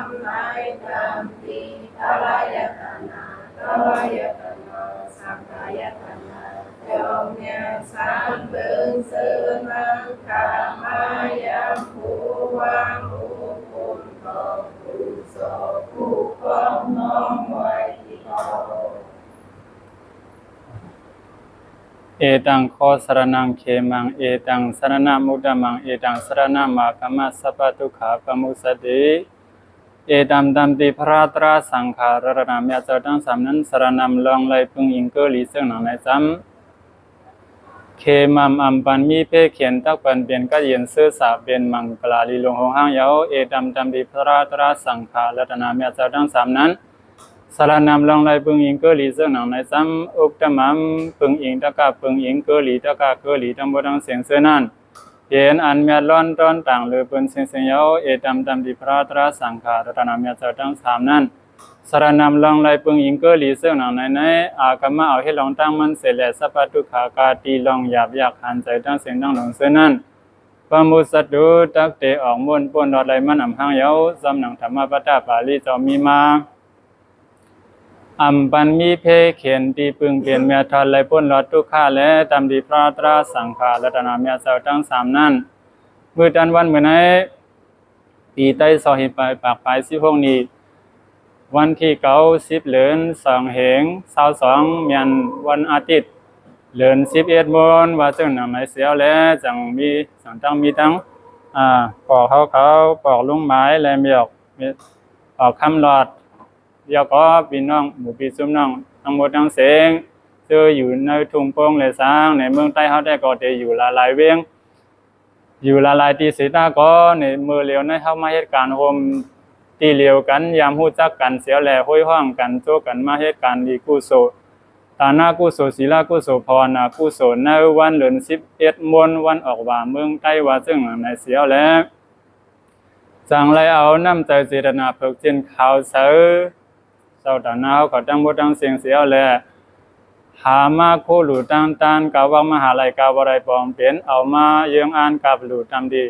ำไรจำปีกาลายตนะกาลายตนะสังขายตนะจงยังสามเบิงเสือนังขามายามผู้วังผู้คุณของผู้โสผู้ของน้องไว้ที่เขาเอตังโคสรนังเขมังเอตังสรณมุตตมังเอตังสรณมากรรมสัพพทุกขาปมุสติเอตัมตัมติพระตราสังขารรณามยาเจ้าทั้งสามนั้นสรณมลองไลพึงอิงเกลีซึ่งหนังในซ้ำเคมัมอัมปันมีเพเขียนตักปันเปลี่ยนก็เย็นซื่อสาเป็นมังกลาลีลงหงห้างเยาเอตัมตัมติพระตราสังขารรณามยาเจ้าทั้งสามนั้นสารนำลองไลพึงอิงเกลีซึ่งหนังในซ้ำอุกตมัมพึงอิงตะกาพึงอิงเกลีตะกาเกลีทั้งหมดทั้งเสียงเสื้อนั้นเห็นอันเมียร้อนต้นต่างเลยเป็นเสียงเสียงเยาเอตัมตัมติพระตราสังขารรณามยาเจ้าทั้งสามนั้นสารนำลองไลพึงอิงเกลีซึ่งหนังในอากรรมเอาให้ลองตั้งมันเสร็จแล้วสัพพทุกขากาตีลองหยาบอยากหันใจทั้งเสียงทั้งหลงเสื้อนั้นปมุสตุตักเตออกมนปนรอดไหลมันอ่ำห้างเยาจำหนังธรรมปฐปาลีจอมีมาอัมปันมีเพเขียนตีปึงเปลี่ยนเมียทันไหลพ้นรอดทุกข้าและตามดีพระตราสังขารรัตนาเมียเจ้าทั้งสามนั้นเมื่อจันวันเมื่อไหนปีใต้สอหิไปปากปลาย16นี้วันที่90เดือน2เหง22เมียนวันอาทิตย์เดือน11มนว่าจึงนำให้เสียวแล้วจังมีสังตั้งมีทั้งปอกเขาปอกลุงไม้และมีออกคำหลอดเดี๋ยวก็พี่น้องหมู่พี่ซุ่มน้องทั้งหมดทั้งเสียงเจออยู่ในทุ่งโป่งเลยสร้างในเมืองใต้เขาได้ก็จะอยู่หลายเวียงอยู่หลายที่สีตาก็ในเมื่อเลี้ยวในเข้ามาเหตุการณ์โฮมตีเลี้ยวกันยามหู้จักกันเสียวแหล่ห้อยห้องกันโจกันมาเหตุการณ์ดีกุศลตาหน้ากุศลศีลากุศลภาวนากุศลในวันเดือน11มนวันออกว่าเมืองใต้ว่าซึ่งในเสียวแล้วจังไรเอาน้ำใจเจตนาเพิกเจนข่าวเสือเจ้าตาหน้าเขาตั้งบทตั้งเสียงเสียวแหละหามาโคหลูตั้งตานกาวังมหาลัยกาวไรปองเปลี่ยนเอามาเยืองอ่านกับหลูตามดี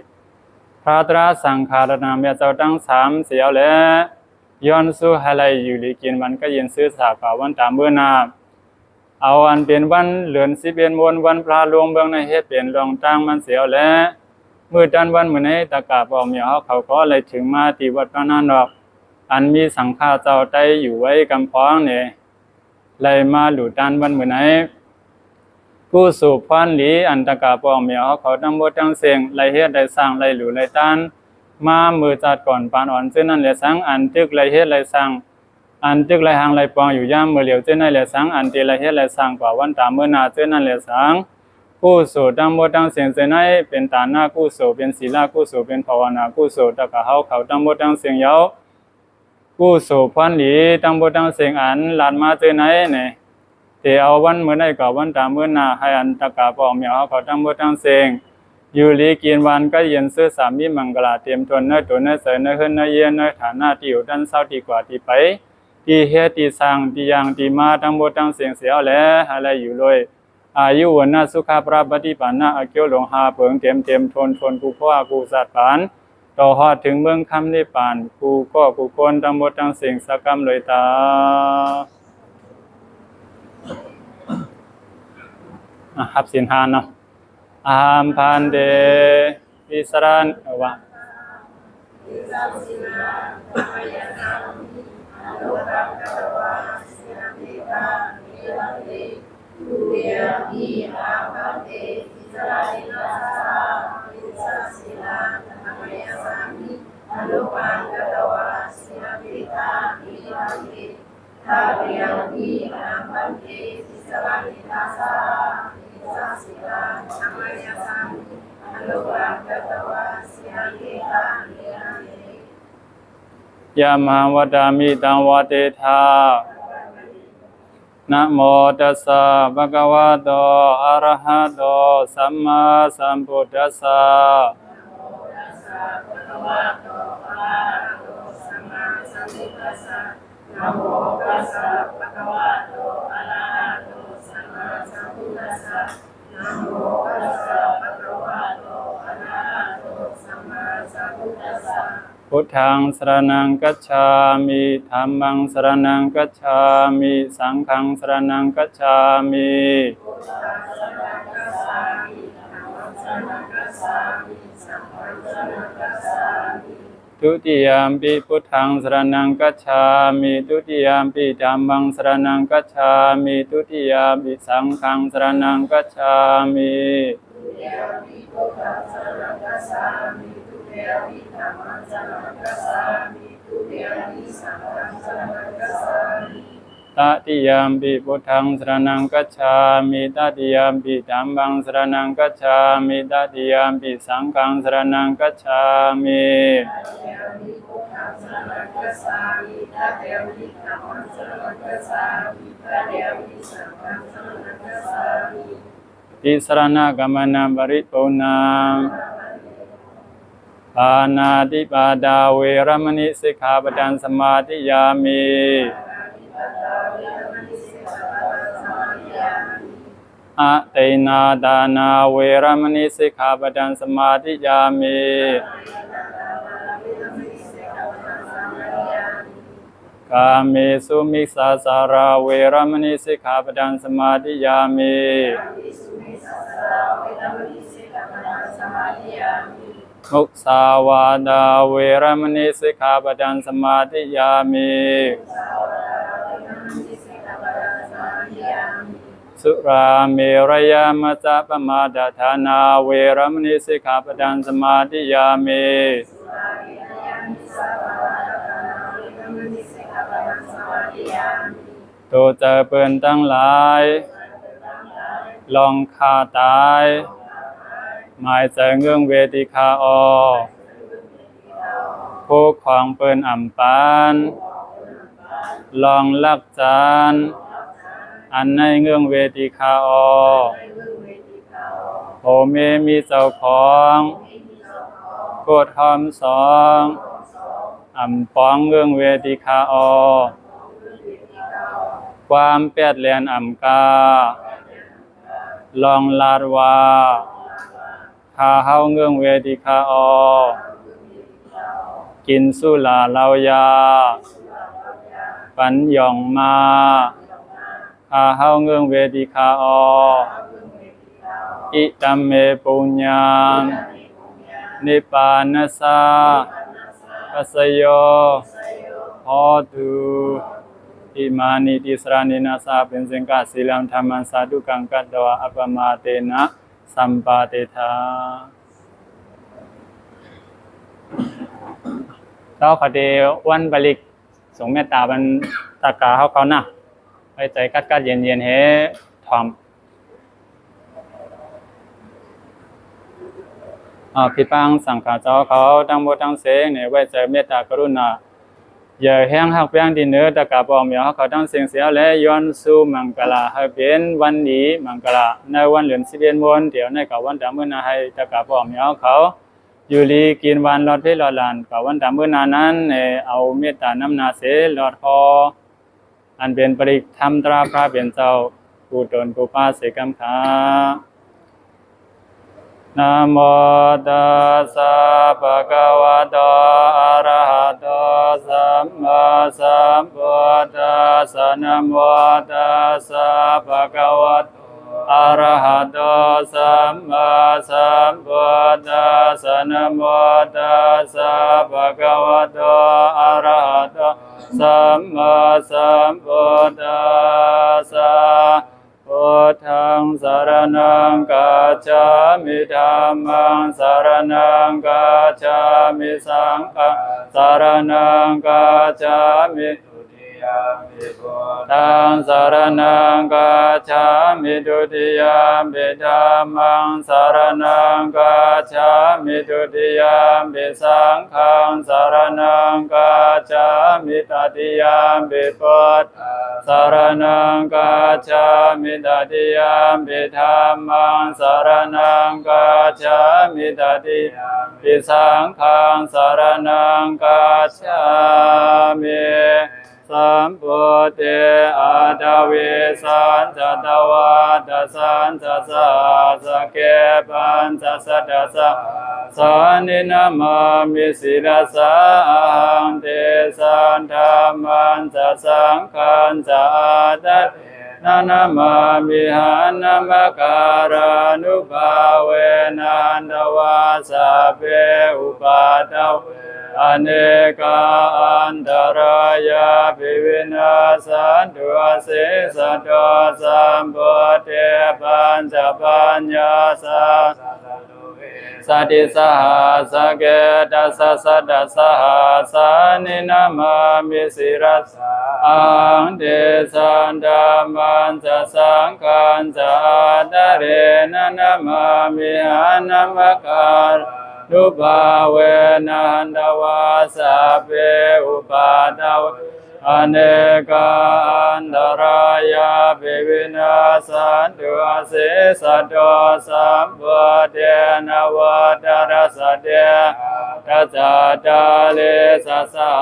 พระตราสังขารนามเจ้าตั้งสามเสียวและย้อนสู้หาลัยอยู่ลีกินวันก็เย็นซื้อสาป่าวันตามเมื่อนาเอาอันเป็นวันเหลือน11มนวันพระหลวงเบื้องในเฮ็ดเปลี่ยนรองตั้งมันเสียวและเมื่อจันวันเมื่อนี้ตะกาบอมเหมียวเขาก็เลยถึงมาที่วัดพระนานอกอันมีสังฆาเจ้าใต้อยู่ไว้กำพร้องเนี่ยเลยมาหลู่ดันวันเหมือนไหนผู้สูบพันหลีอันตะกาปองเมียวเขาทั้งหมดทั้งเสียงไรเฮ็ดไรสร้างไรหลู่ไรตันมามือจัดก่อนปานอ่อนเส้นนั่นแหละสังอันตึกไรเฮ็ดไรสร้างอันตึกไรหางไรปองอยู่ย่ามมือเหลียวเส้นนั่นแหละสังอันตีไรเฮ็ดไรสร้างกว่าวันตามเมื่อนาเส้นนั่นแหละสังผู้สูบทั้งหมดทั้งเสียงเส้นไหนเป็นตาหน้าผู้สูบเป็นศีลาผู้สูบเป็นภาวนาผู้สูบตะกาเขาทั้งหมดทั้งเสียงเยาผู้โสพันหลีตั้งบทตั้งเสียงอันหลานมาเจอไหนเนี่ยแต่เอาวันเมื่อไหร่ก็วันตามเมื่อนาให้อันตะกาปองเหมียวเขาตั้งบทตั้งเสียงอยู่ลีกินวันก็เย็นซื้อสามีมังกลาเตรียมทนเนื้อตัวเนื้อเสยเนื้อขึ้นเนื้อเย็นเนื้อฐานะที่อยู่ด้านเศร้าดีกว่าที่ไปที่เฮ็ดที่สร้างที่ยังที่มาตั้งบทตั้งเสียงเสียวแล้วอะไรอยู่เลยอายุวันน่ะสุขภาพปฏิปันน่ะอเกี่ยวหลงหาเปิงเตรียมทนกูพ่อกูสัตว์ปานต่อฮอดถึงเมืองคำนิพพานกูก็กูคนทั้งหมดทั้งสิ่งสักกรรมเลยตาหับสินหานเนาะอามพันเดวิสรันวะอนุปังกตวาสินาปิตาอิทังกิทาเรียงอิอาปันติสิสลานิทัสสะอิทัสสิลาธรรมยสังอนุปังกตวาสินาปิตาอิทังกิยามหาวดามิตังวเตธานะโมตัสสะภะคะวะโตอะระหะโตสัมมาสัมพุทธัสสะนะโมตัสสะภะคะวะโตอะระหะโตสัมมาสัมพุทธัสสะนะโมตัสสะภะคะวะโตอะระหะโตสัมมาสัมพุทธัสสะ พุทธังสรณังคัจฉามิธัมมังสรณังคัจฉามิสังฆังสรณังคัจฉามิทุติยามปิพุทธังสรณังคัจฉามิทุติยามปิธัมมังสรณังคัจฉามิทุติยามปิสังฆังสรณังคัจฉามิตติยามปิพุทธังสรณังคัจฉามิตติยามปิธัมมังสรณังคัจฉามิตติยามปิสังฆังสรณังคัจฉามิติสรณะกัมมนังปริปุณังปานาติปาตาเวรมณีสิกขาปดังสมาธิยามิอะเตนะดานาเวรมณีสิกขาปดังสมาธิยามิกาเมสุมิสสาสาราเวรมณีสิกขาปดังสมาธิยามิมุสาวาทาเวรมณีสิกขาปดังสมาธิยามิสุราเมรยามะจปมาดาธานาเวรมณีสิกขาปดังสมาธิยามิตัวเจอเปื่อนทั้งหลายลองฆ่าตายหมายใจเงื่องเวทิคาอผู้ของเปื่อนอ่ำปานลองลักจานอันในเงื่องเวทิคาอโอเมมีเจ้าของโกดหอมสองอ่ำปองเงื่องเวทิคาอความเปียดเลียนอ่ำกาลองลาดว่าข้าเฮาเงื่องเวทิคาอกินสุลาเหล้ายาปัญญองมาข้าเฮาเงื่องเวทิคาออิตัมเมปุญญังนิพพานัสสะกัสสโยโหตุอิมานิติสรานินาสาเป็นสิงกาศีลังธรรมังสาธุกังกัตตวะอัปปมาเตนะสัมปาเตถาเราขอเดวันบริกสงเมตตาบันตากาเขานะไปใจกัดเย็นเฮทอมผิดปังสังขารเจ้าเขาทั้งหมดทั้งเสงเนี่ยไว้ใจเมตตากรุณาอย่าแห้งหักแป้งดินเนื้อตะกาบอมเหมียวเขาทั้งเสียงเสียและย้อนสู่มังกรให้เป็นวันดีมังกรในวันเหลือน11 วันเดี๋ยวในกับวันดำมื้อนาให้ตะกาบอมเหมียวเขาอยู่ลีกินวันรอดเพลอดลานกับวันดำมื้อนานั้นเอาเมตตาน้ำนาเสลอดคออันเป็นปริธรรมตราพระเป็นเจ้าผู้ตนผู้ป้าเสกำขานะโมตัสสะภะคะวะโตอะระหะโตสัมมาสัมพุทธัสสะนะโมตัสสะภะคะวะโตอะระหะโตสัมมาสัมพุทธัสสะนะโมตัสสะภะคะวะโตอะระหะโตสัมมาสัมพุทธัสสะพุทธังสรณังกัจฉามิธัมมังสรณังกัจฉามิสังฆังสรณังกัจฉามิทุติยามปิพุทธังสรณังกัจฉามิทุติยามปิธัมมังสรณังกัจฉามิทุติยามปิสังฆังสรณังกัจฉามิตติยามปิพุทธังสรณังกัจฉามิตติยามปิธัมมังสรณังกัจฉามิตติยามปิสังฆังสรณังกัจฉามิสัมพุทเตอาทวิสันจตวาทสันจสะสะเกปัญจสัตตะสะ สานินามามิสิรสาหังเตสันธรรมันจะสังฆันจะตัดนานามามิหานามการานุภาเวนันทวาสะเปอุปาทวอเนกาอันตรายาภิวินาสันตุเสสะโตสัมปเทปัญจปัญญาสัสสติสหัสเกตัสสะตัสสหัสานินามามิสิรัสอังเดสันดามันจะสังฆันจะตะเรนะนามามิหานามการนุภาเวนันทวาสะเปอุปาทวอเนกาอันตรายาภิวินาสันตุเสสะโตสัมปเทนวัฏรสเตทัจจตาเลสัสสะ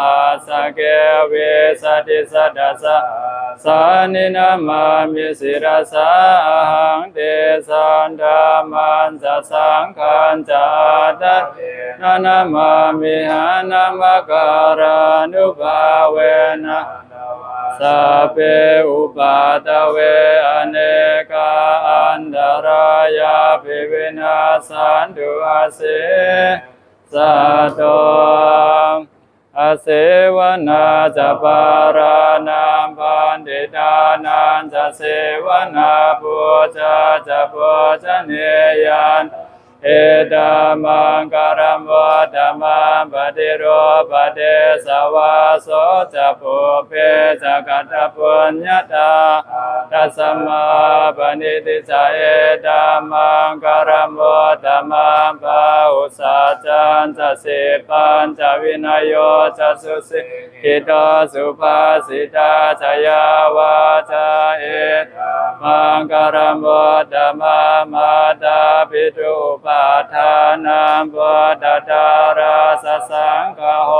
สะเกเวสติสัตสะสานินามามิสิรสาหังเตสันธรรมันจะสังฆันจะตัดนานามามิหานามการานุภาเวนะสัพเพอุปาทเวอเนกาอันตรายาภิวินาสันตุเสสะโตอาเสวนาจะปารานังปันติตานันจะเสวนาปูชาจะปูชเนยันเอตามังการัมวัฏมังปฏิโรปเดสวาโสจะปุเพจะกัตถปุญญาตาตัสมาปณิติจเอตามังการัมวัฏมังปะอุสัจจันจะสิปัญจวินัยโยจะสุสิกิโตสุภาสิตาจยาวาจาเอตามังการัมวัฏมังมาตาปิตุปาทานังปัตตาราสสังฆโห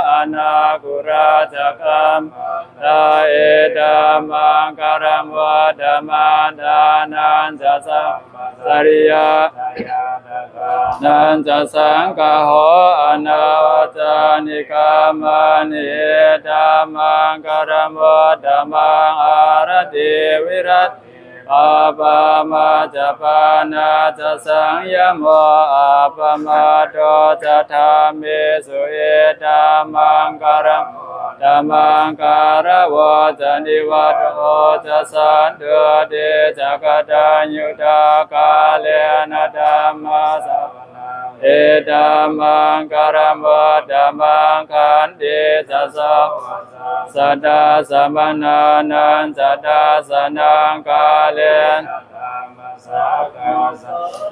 อนาคุราจักขัมตาเอตามังการัมวัฏมังทานันจะสังสริยานันจะสังฆโหอนาจานิกามานิเอตามังการัมวัฏมังอารติวิรัตอาปามาจะปานาจะสังยโมอาปมาโตจะธรรมิสุเอตามังการัมธรรมังการวะจะนิวัตโอจะสันตุเดจะกตัญญูตากาเลนะธัมมาสัพพะเอตามังการัมวัฏมังขันติจะสัพสัตตาสมนานันสัตตาสนังกาเลน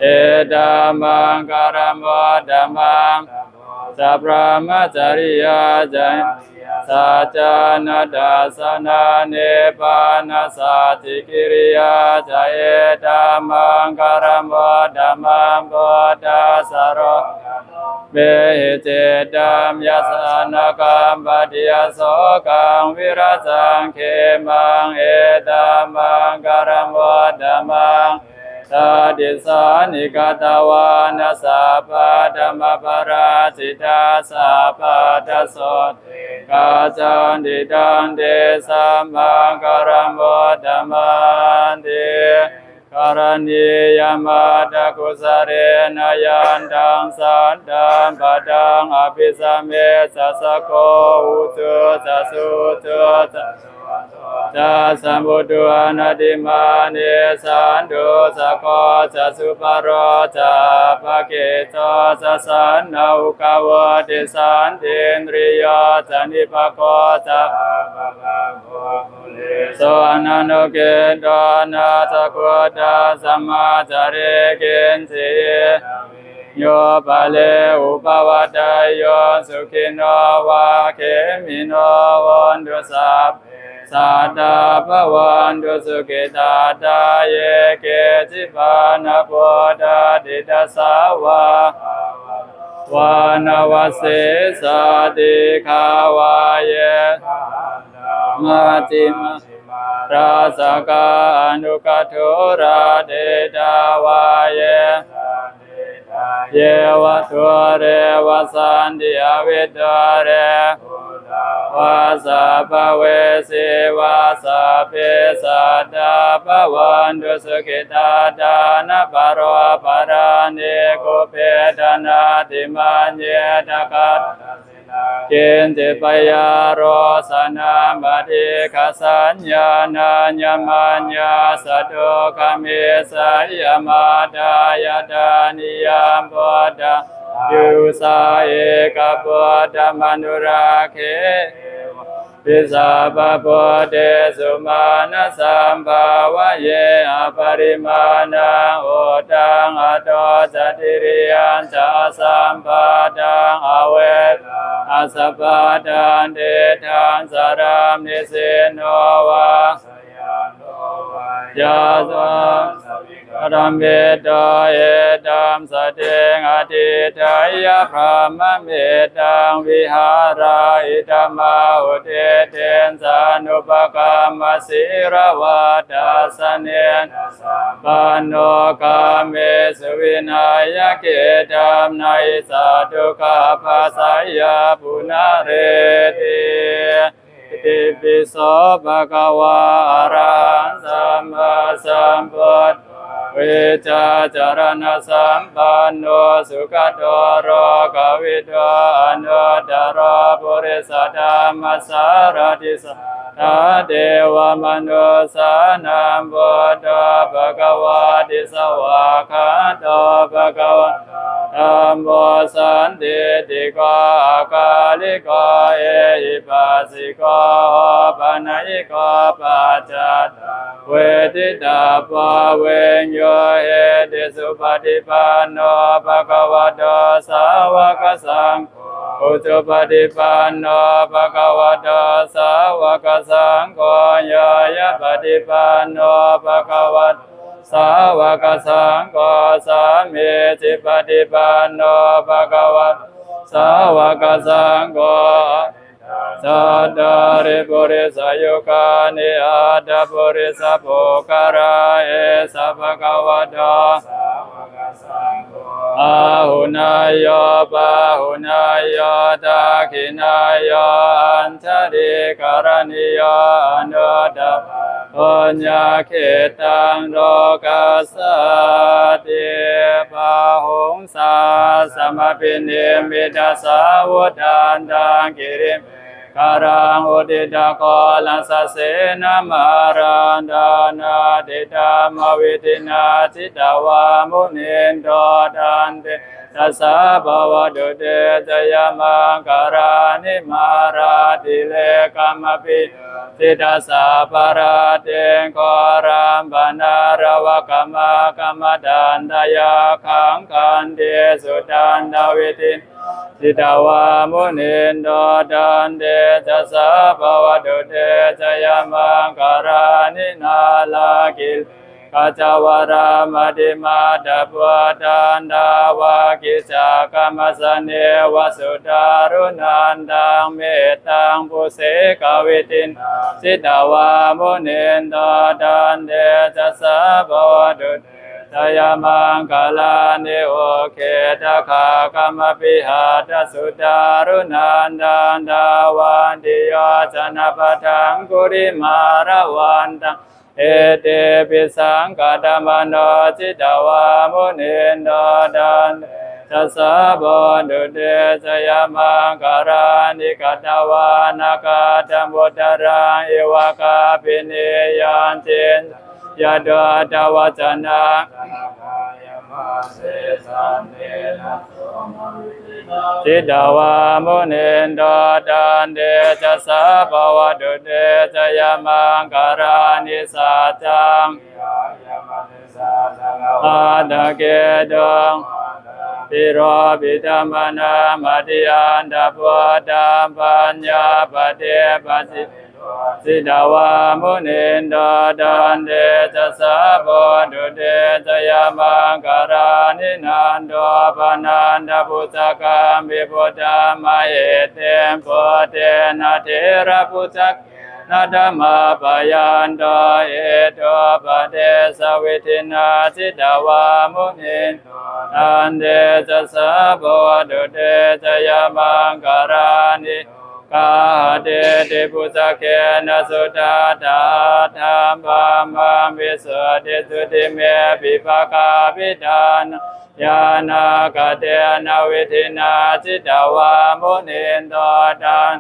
เอตามังการัมวัฏมังสัพพะมจริยาจัยสัจจานาดาสนาเนปานาสัจิกิริยาจเอตามังการัมวัฏมังโพธัสสะโรเบหิเจตัมยัสสนะกัมปะติยโสกังวิรัสังเขมังเอตามังการัมวัฏมังตาดิสานิกตวานาสัพพะธัมมปราสิตาสัพพะทัสสะกาจันติตันเตสัมมังการัมวัฏมันติการณียมัตตกุสเรนยันตังสันตังปะตังอภิสัมเมสัสสะโกอุตุสัสสุตุสัสจะสัมพุทโธอนาติมานิสันตุสะโกจะสุปโรจะภะเกโตจะสันนาอุกาวติสันตินริยจะนิปโกจะโสอนันโนเกโตนาจะโกตาสัมมาจาริเกนสิโยปะเลอุปวัตโยสุขิโนวะเขมิโนวันตุสัพสัตตาภวันตุสุขิตาตาเยเกจิปานะโพธาติตัสสาวะวานวสิสาติขาวาเยมาจิมราสกาอนุกัตถุราเดตาวาเย เยวะตัวเรวะสันติอวิตวเรวะสัพพเวสีวะสัพเพสัตตาภวันตุสุขิตาดานะปารวะปารานิโกเปตนาติมันเยตกัตกินจิปยาโรสนาบัติขสัญญาณัญญมัญญาสตุขมิสยมาดายดานิยามปดายุสาเอกปดมนุราเคปิสาปะโพเตสุมาณสัมภาวะเยอปริมาณังโอตังอโตจติริยัญจะสัมปะตังอเวอาสปะตันเดทังสารามนิสิโนวะยาสังรัมเบตเอตัมสเตงอธิทายะพระมะเมตังวิหาราอิธรรมาอุเทเทนสานุปกรรมศิรวัตสเนนปันโนกาเมสุวินัยเกตัมนัยสัตุกาภัสสยาปุนาเรติติปิโสภะคะวะอะระหังสัมมาสัมพุทธเวชาจารณะสัมปันโนสุขโตโรกวิโตอนุตตรปุริสธรรมสารติสัทธาเทวมนุสานัมพุทโธภะคะวะติสวากขาโตภะคะวะธัมโมสันติติโกอาคาลิโกเอหิปัสสิโกปะนัยโกปัจจัตเวทิตาภเวญโยเอติสุปฏิปันโนภะคะวะโตสาวกสังโฆอุจุปฏิปันโนภะคะวะโตสาวกสังโฆยายะปฏิปันโนภะคะวะสาวกสังโฆสามีจิปฏิปันโนภะคะวะสาวกสังโฆสัตตาริปุริสยุคานิอาตปุริสโภคาราเอสัพพะคะวะโตอาหุนายโยปะหุนายโยตาขินายโยอัญชริกรณิโยอนุตตปัญญาเขตังโลกัสสติปะหงสาสมปินิมิตาสาวุฒานตังกิริมการังอุติตะโกลัสสะเสนามารันดานาติตามวิตินาจิตาวามุนินโตตันเตตัสสะภวตุเตจยมังการานิมาราติเลกัมปิสิทัสสะปาราเตงโครัมปนารวะกัมมะกัมมดันทยาขังกันเตสุตันดาวิติสิตาวามุนินโตตันเตจัสสะภวตุเตจยมังการานินาลากิลกัจจวรามติมาตปัวตันดาวากิจากรรมสเนวสุตารุนันตังเมตตังปุเสกวิตินสิตาวามุนินโตตันเตจัสสะภวตุเตจยมังคลานิโอเคตคากรรมปิหาตสุตารุนันตังดาวันติโยชนะปะทังกุริมาระวันตังเอเตปิสังกตมโนจิตาวามุนินโตตันตัสสะภวตุเตจยมังการานิกัตวานาคาตัมพุทธรังเอวะกาปิเนยันตินยะดาตวจนะจิตาวามุนินโตตันเตจัสสะภวตุเตจยมังการานิสัจจังอาตะเกตุงปิโรปิธรรมนามัตติอันตปัวตัมปัญญาปเทปัสสิสิตาวามุนินโตตันเตจัสสะภวตุเตจยมังการานินันโตปนันทพุสกัมปิพุทธามะเอเตมโพเตนะเทระพุสก นาธรรมาปยันโตเอโตปะเดสวิทินาจิตาวามุนินตันเดจะสะโพดุเตจยามังการานิกาเดติปุสะเกนะสุตาตาธรรมะมังวิสุทธิสุติเมปิภกาภิดานยานากเตนะวิทินาจิตาวามุนินโตตัน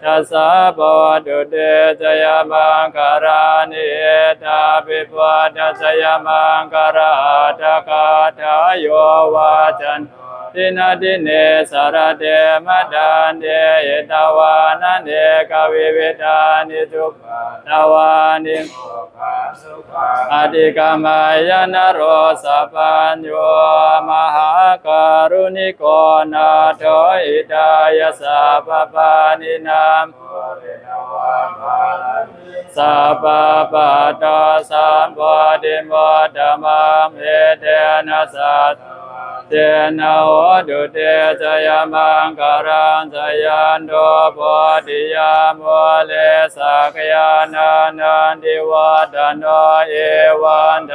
จัสสะโพดุเตจยามังการานิเอตาปิปวัตจยามังการาตกาทายโยวาจันตินาติเนสารเดมดันเดยตาวานันเดกวิเวทานิจุปตาวานิอธิกามายนโรสปัญโยมหาการุณิโกนาโถอิดายสัพพานินามสัพพะปัตตาสัมปติโมธรรมังเอเตนะสัตเตนะโหตุเตจยามังการังจยันโตโพธิยามโมเลสักยานานันติวัฏโนเอวันต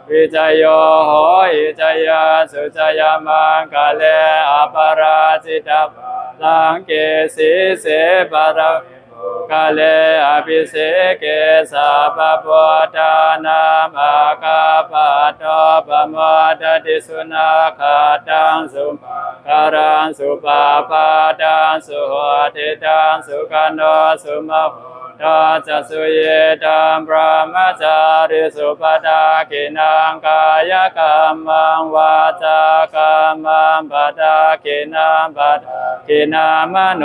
วิจโยโหอิจยาสุจยามังกะเลอปราจิตาลังเกสีเสปะระกาเลอภิเสเกสัพพะทานามอากาปะโตปะโมทติสุนาคาตังสุการังสุปาปาตังสุโหติตังสุกันโนสุมะตาจัสสุเยตัมพระมจาริสุปตากินังกายกรรมังวาจากรรมังปตากินังปตากินามโน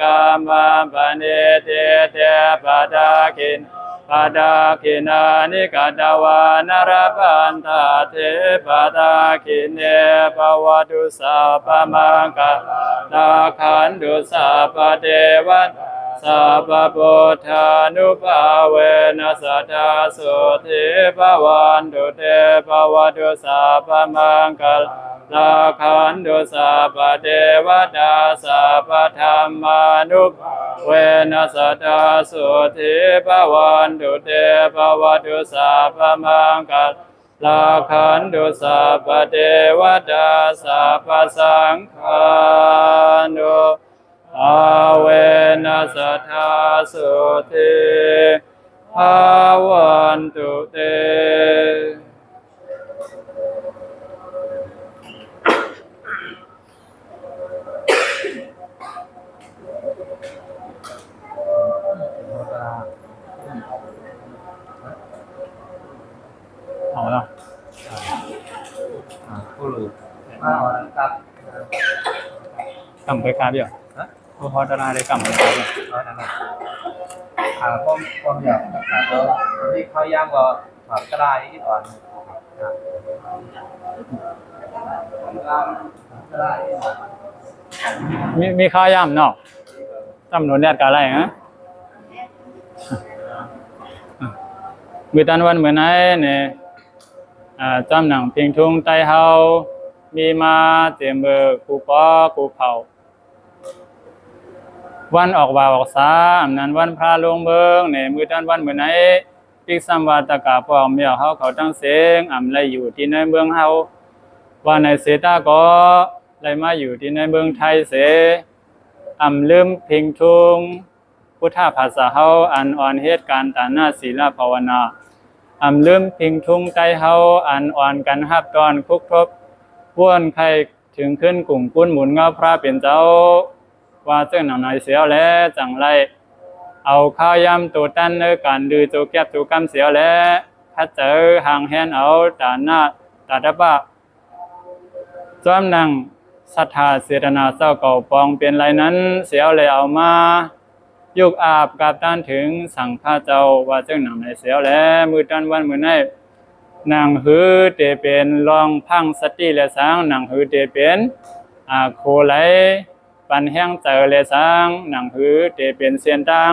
กรรมังปณิเตเตปตากินปตากินานิกตวานรพันธาเทปตากินเนปวัตุสัพพมังคลาขันตุสัพพเทวตาสัพพพุทธานุภาเวนัสสทธาสุทิภวันตุเตภวตุสัพพมังคลาขันตุสัพพเทวตาสัพพธรรมานุภาเวนัสสทธาสุทิภวันตุเตภวตุสัพพมังคลาขันตุสัพพเทวตาสัพพสังฆานุอาเวนัสสทธาสุทิภวันตุเตเอาละผู้รู้มาครับ กำไปคาเดียวพอตนาได้กำไปคาเดียว ผมอยากถามว่าที่เขาย่างก็ถอดกระดาษที่อ่อนมีข้าวย่ำเนาะจำนวนแดดกะไรฮะมือตันวันเหมือนไอ้เนี่ยจำหนังเพียงทุ่งไตเฮามีมาเตรียมเบอร์กูปอกูเผาวันออกบ่าวออกสาอำนั้นวันพระลงเบิงเนี่ยมือตันวันเหมือนไอ้ปิกสัมวาตกาปอมเมียวเฮาเขาตั้งเสียงอำไรอยู่ที่ในเมืองเฮาว่าในเสตาก็ไรมาอยู่ที่ในเมืองไทยเสอำลืมเพียงทุ่งพุทธภาษาเฮาอันอ่อนเหตุการณ์ตาหน้าศีลภาวนาอำลืมเพียงทุ่งไตเฮาอันอ่อนกันฮับตอนคุกทบว่วนใครถึงขึ้นกลุ่มปุ้นหมุนเงาพระเป็นเจ้าว่าเจ้าหนังไหนเสียวแล้วจังไรเอาข้าวยำตัวตั้นเนื้อการดื้อตัวแก็บตัวกำเสียวแล้วถ้าเจอห่างแหนเอาตาหน้าตาตะบะจ้อมนังศรัทธาเสตนาเจ้าเก่าปองเป็นไรนั้นเสียวเลยเอามายุกอาบกับด้านถึงสั่งข้าเจ้าว่าเจ้าหนังไหนเสียวแล้วมือด้านวันมือในนางหือเตเป็นรองพังสติและสร้างนางหือเตเป็นโคไหลปันแห้งเจอและสร้างนางหือเตเป็นเสียนตัง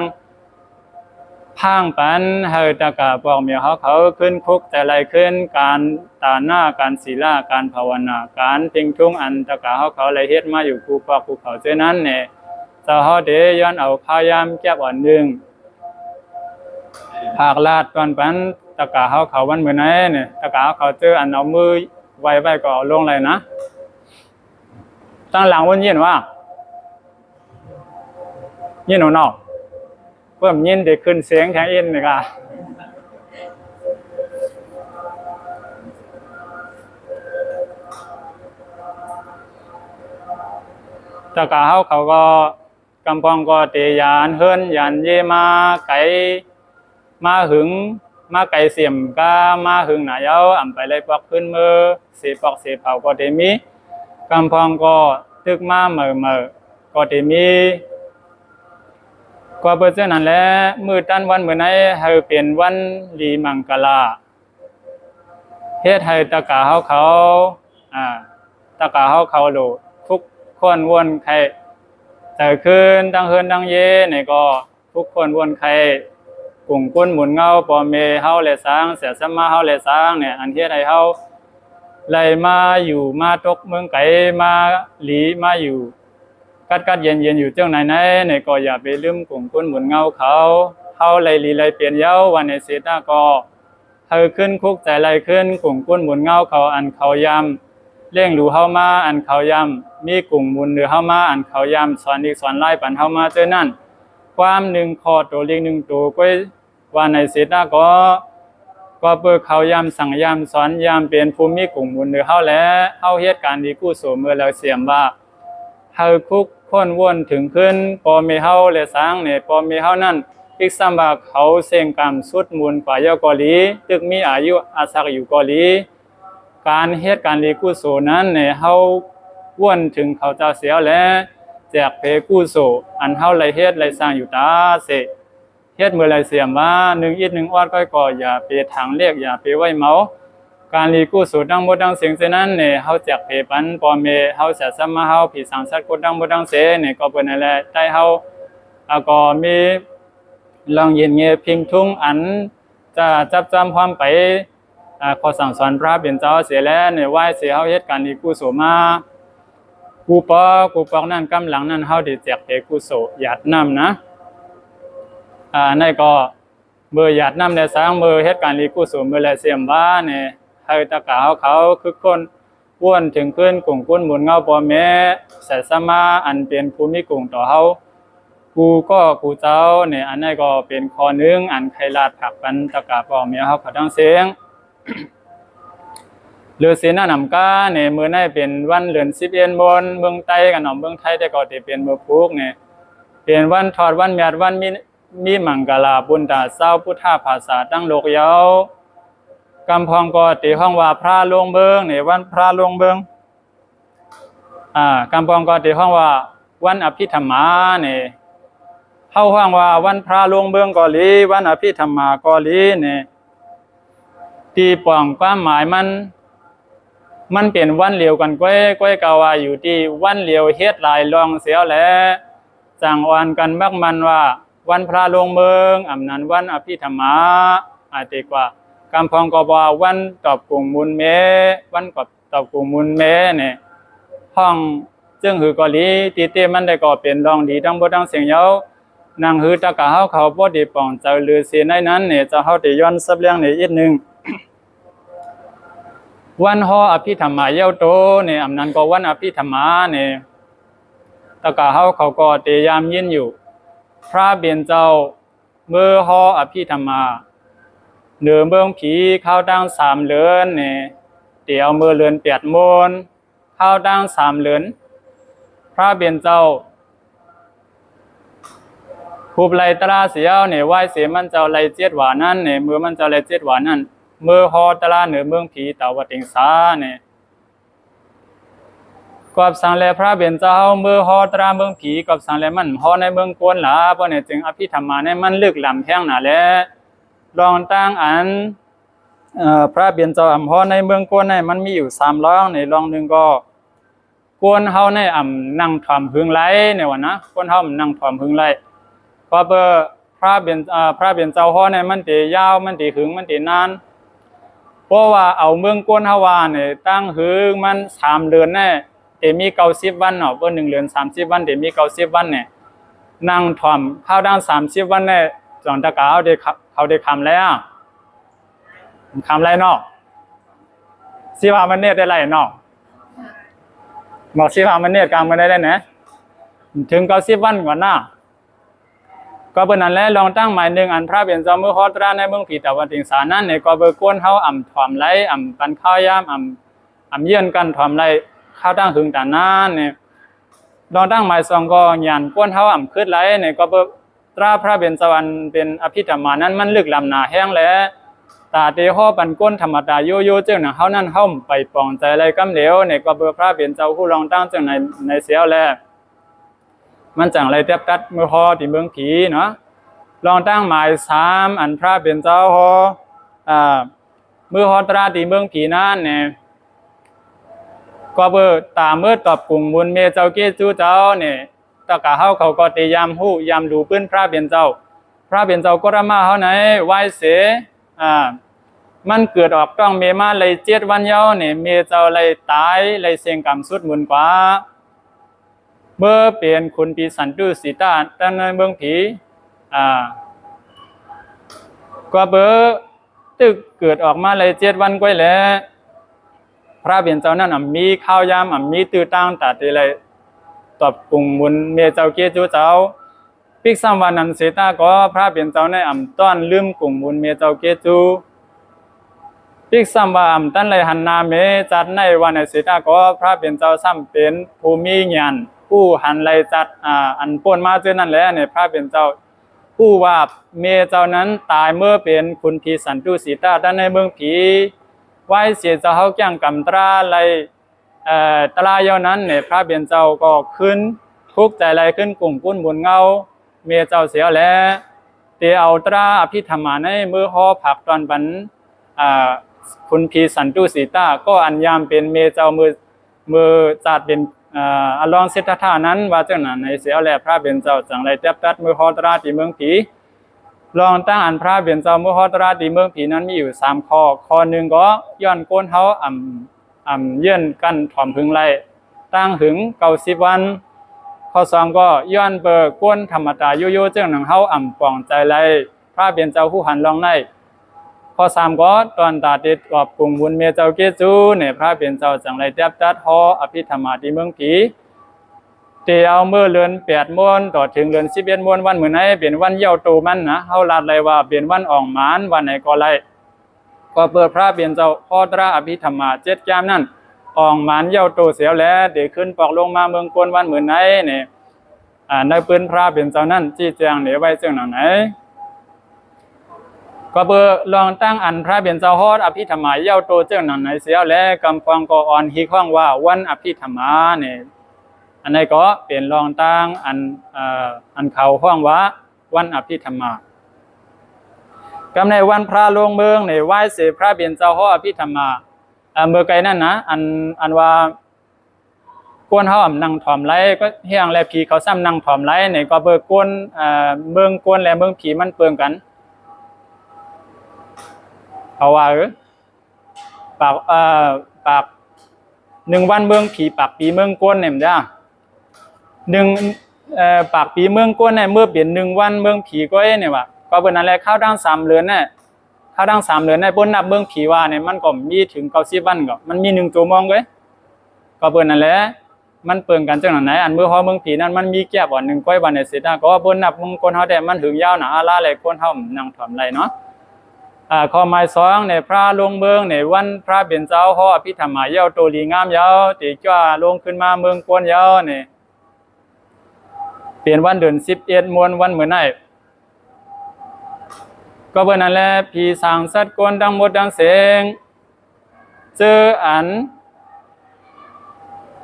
พังปันเฮตกะบอกเมียเขาขึ้นคุกแต่ไรขึ้นการตาหน้าการศีลาการภาวนาการเพ่งทุ่งอันตกะเขาไรเฮ็ดมาอยู่กูปอกกูเขาเช่นนั้นเนี่ยเจ้าเฮาเดย้อนเอาข้าวยำแก้บอ่อนหนึ่ง ภาคลาดตอนปันตะกาเขาวันเหมือนไหนเนี่ยตะกาเขาเจออันเอามือไว้ก็เอาลงเลยนะตั้งหลังวันยินว่ายินหนอเพิ่มยินเด็กขึ้นเสียงแทงอินเลยค่ะตะกาเขาก็กำพองก็เตยานเฮิรนยานเยมาไก่มาหึงมาไก่เสียมก็มาหึงหนาเย้าอ่ำไปเลยปอกขึ้นมือเสียปอกเสียเผาก็เตมีกำพองก็ตึกมาเหม่อก็เตมีก็เปิดเส้นนั้นแหละมือตั้นวันเมื่อไหนให้เป็นวันลีมังกลาเฮ็ดให้ตะกาเขาตะกาเขาโลทุกคนวนใครแต่คืนดังเฮินดังเย่เนี่ยก็ทุกคนวนใครกลุ่มก้นหมุนเงาปอเมเฮาเลยสร้างเสียสมาเฮาเลยสร้างเนี่ยอันเฮ็ดให้เฮาไล่มาอยู่มาตกเมืองไก่มาหลีมาอยู่กัดเย็นอยู่เจ้าไหนเนี่ยก็อย่าไปลืมกลุ่มก้นหมุนเงาเขาไล่หลีไล่เปลี่ยนเย้าวันในเสตาก็เธอขึ้นคุกใจไล่ขึ้นกลุ่มก้นหมุนเงาเขาอันเขายำเลี้ยงหลูเฮามาอันเขายำมีกลุ่มหมุนหรือเฮามาอันเขายำสอนอีกสอนไล่ปันเฮามาเจ้านั่นความหนึ่งคอตัวเลี้ยงหนึ่งตัวก็ว่าในเสตาก็เปิดเขายำสั่งยำสอนยำเป็นภูมิกลุ่มหมุนหรือเฮาแล้วเฮาเหตุการณ์ดีกู้โสเมื่อเราเสียมว่าเฮาคุกคนวนถึงขึ้นปอเมเฮาเลยสร้างเนี่ยปอเมเฮานั่นอีกซ้ำว่าเขาเสียงกรรมสุดมูลกว่าเยาเกาหลีตึกมีอายุอาศักอยู่เกาหลีการเหตุการณ์ดีกู้โสนั้นเนี่ยเฮาวนถึงเขาเจ้าเสียวแล้วแจกเพกู้โสอันเฮาไรเฮ็ดไรสร้างอยู่ตาเสเฮ็ดเมื่อไรเสียมว่า1อิด1ออดก็อย่าไปทางเรียกอย่าไปไว้เมาการรีกู้โสดังบ่ดังเสียงเสนั้นเนี่ยเฮาแจกเพปันปอเมเฮาเสียซ้ำมาเฮาผีสังสัตว์กดดังบ่ดังเสเนี่ยก็เป็นนั่นแหละใต้เฮาก็มีลองเย็นเงพิงทุ่งอันจะจับจำความไปขอสั่งสอนพระเป็นเจ้าเสียแล้วเนี่ยไหว้เสียเฮาเฮ็ดการรีกู้โสมากูปอกนั่นกำลังนั่นเฮาได้แจกเพกู้โสหยาดน้ำนะนั่นก็เมื่อหยาดน้ำในสร้างเมื่อเหตุการณ์รีกู้โสเมื่อไรเสียมว่าเนี่ยให้ตะกาเขาคือคนอ้วนถึงขึ้นกลุ่มก้นหมุนเงาปอแม่ใส่สมาอันเป็นภูมิกลุ่มต่อเขากูเจ้าเนี่ยอันนั้นก็เป็นคอนึงอันไขลาดผักปันตะกาปอแม่เขาเขาตั้งเสียงเรือเสียนนำก้าเนี่ยเมื่อนั้นเป็นวันเดือน11บนเมืองไต้กันหนอมเมืองไทยแต่ก็จะเป็นเมืองพุกเนี่ยเป็นวันทอดวันเมียดวันมีมังกลาบุญตาเศร้าพุทธภาษาตั้งโลกเยากำพองก็ตีห้องว่าพระลงเบิงเนี่ยวันพระลงเบิงกำพองก็ตีห้องว่าวันอภิธรรมาเนี่ยเข้าห้องว่าวันพระลงเบิงกอลีวันอภิธรรมากอลีเนี่ยตีป่องความหมายมันเป็นวันเหลียวกันก้อยกาวาอยู่ที่วันเหลียวเฮ็ดหลายรองเสียวแหละจังอ่อนกันมากมันว่าวันพระลงเมืองอำนั้นวันอภิธรรมาอาจจะกว่ากำพองก็บอกวันตอบกลุ่มมุนเมวันกับตอบกลุ่มมุนเมเนี่ยห้องจึงหือกอลีตีเตมันได้ก็เป็นรองดีทั้งบ่ทั้งเสียงเยาวนางหือตะกะเฮาเขาบ่ได้ป้องเจ้าลือเสียในนั้นเนี่ยจะเฮาได้ย้อนซับเรื่องนี่อีกนึงวันฮออภิธรรมาเยาโตเนี่ยอำนั้นก็วันอภิธรรมาเนี่ยตะกะเฮาเขาก็เตยามยินอยู่พระเบียนเจ้าเมื่อฮออภิธรรมาเหนือเมืองผีเข้าดัง3เรือนเนี่ยเดี๋ยวเมื่อเรือน8โมนเข้าดัง3เรือนพระเบียนเจ้าภูบไลตราเสียวเนี่ยไหว้เสียมันเจ้าไลเจ็ดหวานั่นเนี่ยเมื่อมันเจ้าไลเจ็ดหวานั่นเมื่อฮอตราเหนือเมืองผีเต่าวัดติงสาเนี่ยกอบสังแลพระเบียนเจ้าเมื่อฮอตราเมืองผีกอบสังแลมันฮอในเมืองกวนหลาเพราะเนี่ยจึงอภิธรรมาในมันลึกลำแห้งหนาแลรองตั้งอันพระเบียนเจ้าอำฮอในเมืองกวนในมันมีอยู่3รองในรองหนึ่งก็กวนเฮาในนั่งถ่อมหึงไหลเนี่ยว่านะกวนเฮานั่งถ่อมหึงไหลก็เบอร์พระเบียนเจ้าฮอในมันตียาวมันตีหึงมันตีนานเพราะว่าเอาเมืองกวนเฮาว่าเนี่ยตั้งหึงมัน3เดือนแน่แต่มี90วันเนาะเบิ่1เดือน30วันแต่มี90วันเนี่ยนั่งถ่อมข้าวดัง30วันเนี่ยจอนตะกาวได้ เขาได้คำแล้วคำไรเนาะสิว่ามันเนตได้ไรเนาะบอกสิว่ามันเนตกลางมันได้นะถึง90 วันก่อนหน้าก็เป็นนั้นแหละลองตั้งหมายหนึ่งอันพระเบียนเจ้ามือฮอตราในเมืองผีตะวันติงสานั้นเนี่ยก็เบอร์ก้นเฮาอ่ำถ่อมไรอ่ำปันข้าวยามอ่ำเยื่อนกันถ่อมไรข้าวตั้งหึงแต่นั้นเนี่ยลองตั้งหมายสองก็หยันก้นเฮาอ่ำขึ้นไรเนี่ยก็เบอร์ตราพระเบียนเจ้าอันเป็นอภิธรรมานั้นมันลึกลำหนาแห้งแล้วตาเตห่อปันก้นธรรมดาโยโย่เจ้าหนังเฮานั่นเฮาไปปองใจอะไรกำเหลวเนี่ยก็เบอร์พระเบียนเจ้าผู้ลองตั้งเจ้าในเสียวแล้วมันจังไรเทียบตัดมือฮอที่เมืองผีเนาะลองตั้งหมาย3อันพระเป็นเจ้าฮอมือฮอตราตีเมืองผีนั่นเนี่ยก็เบอร์ตาเมื่อตอบกลุ่มบุญเมเจ้าเกจูเจ้าเนี่ยตะกะเฮาเขาก็ตียามหู้ยามดูปื้นพระเป็นเจ้าพระเป็นเจ้าก็ระมาเฮาไหนไหว้เสมันเกิดออกต้องเมมาเลย7 วันเยาเนี่ยเมเจ้าเลยตายเลยเสียงกรรมสุดมุนกว่าเมื่อเปลี่ยนคุณปีสันตุสีตาตั้งในเมืองผีก็เบอร์ตึกเกิดออกมาเลย7 วันก้อยแล้วพระเบียนเจ้านั่นมีข้าวยามมีตื้อตั้งตัดเลยตอบกลุ่มบุญเมเจ้าเกจูเจ้าปิก3 วันนั้นเสตาก็พระเบียนเจ้าในต้อนลืมกลุ่มบุญเมเจ้าเกจูปิก3 วันตั้นเลยหันนาเมจัดในวันในเสตาก็พระเบียนเจ้าซ้ำเป็นภูมิญาณผู้หันเลยจัดอันป่นมาเจอนั่นแหละเนี่ยพระเบียนเจ้าผู้ว่าเมเจ้านั้นตายเมื่อเป็นคุณพีสันตุสีตาด้านในเมืองผีไหว้เสียเจ้าเขาแก่งกำตราไรตราเยานั้นเนี่ยพระเบียนเจ้าก็ขึ้นทุกใจไรขึ้นกลุ่มกุ้นบุญเงาเมเจ้าเสียแล้วเตเอาตราอภิธรรมาในมือห่อผักตอนบันคุณพีสันตุสีตาก็อันยามเป็นเมเจ้ามือจัดเป็นอลองเสถท่านั้นว่าเจ้าหน้าในเสียแล้วพระเบียนเจ้าจังไรเทียบตัดมือฮอตราตีเมืองผีลองตั้งอันพระเบียนเจ้ามือฮอตราตีเมืองผีนั้นมีอยู่3 ข้อหนึ่งก็ย้อนโกนเฮาเยื่อนกันถ่อมหึงไรตั้งหึง90 วันข้อ2ก็ย้อนเบอร์ก้นธรรมดาโยโย่เจ้าหนังเฮาปองใจไรพระเบียนเจ้าผู้หันลองในข้อ3ก็ตอนตาติดกอบกลุ่มบุญเมเจ้าเกจูเนี่ยพระเบียนเจ้าจังไรเทียบตัดฮออภิธรรมาตีเมืองผีเตเอาเมื่อเดือน8 ม้วนต่อถึงเดือน11 ม้วนวันเหมือนไหนเป็นวันเย้าโตมันนะเฮาลาดไรว่าเป็นวันอ่องหมานวันไหนก็ไรก็เปิดพระเบียนเจ้าฮอตราอภิธรรมา7 แก้มนั่นอ่องหมานเย้าโตเสียวแล้วเดี๋ยวขึ้นปอกลงมาเมืองกวนวันเหมือนไหนเนี่ยในปืนพระเบียนเจ้านั่นจี้แจงเดี๋ยวไว้เจ้าหนังไหนก็เบอร์ลองตั้งอันพระเบียนเจ้าฮอดอภิธรรมาเย้าโตเจ้าหนังไหนเสียวแล้วกำฟังก็อ่อนฮีข้องว่าวันอภิธรรมาเนี่ยอันนี้ก็เป็นรองตั้งอันเขาห้องว่าวันอภิธรรมากำในวันพระลงเมืองในไหว้เสพระเบียนเจ้าห้ออภิธรรมาเมื่อไกลนั่นนะอันว่ากวนเขานั่งถ่อมไรก็เฮียงและผีเขาซ้ำนั่งถ่อมไรในก็เบิกกวนเมืองกวนและเมืองผีมันเปลืองกันเขาว่าปาก1 วันเมืองผีปากปีเมืองกวนเนี่ยมั้ยจ้าปากปีเมืองก้นเนี่ยเมื่อเปลี่ยน1 วันเมืองผีก็เนี่ยว่าก็เป็นอะไรข้าวดัง3 เดือนเนี่ยข้าวดัง3 เดือนเนี่ยบนนับเมืองผีว่าเนี่ยมันก็มีถึง90 วันก็มันมี1 ชั่วโมงเลยก็เป็นนั่นแหละมันเปิงกันจังไหนอันเมื่อฮอเมืองผีนั้นมันมีแก้บ่อน1 ก้อยวันเนี่ยเสร็จแล้วก็บนนับเมืองก้นเฮาแต่มันถึงยาวหนาอะไรหลายคนเฮานั่งถ่อมไรเนาะข้อหมาย2เนี่ยพระลงเมืองเนี่ยวันพระเบียนเจ้าฮออภิธรรมาเย้าโตลีงามยาวติจ้าลงขึ้นมาเมืองก้นยาวเนี่ยเปลี่ยนวันเดือน11 ม้วนวันเหมือนไหนก็เบอร์นั่นแหละผีสางสัตว์กวนดังหมดดังเสียงเจออัน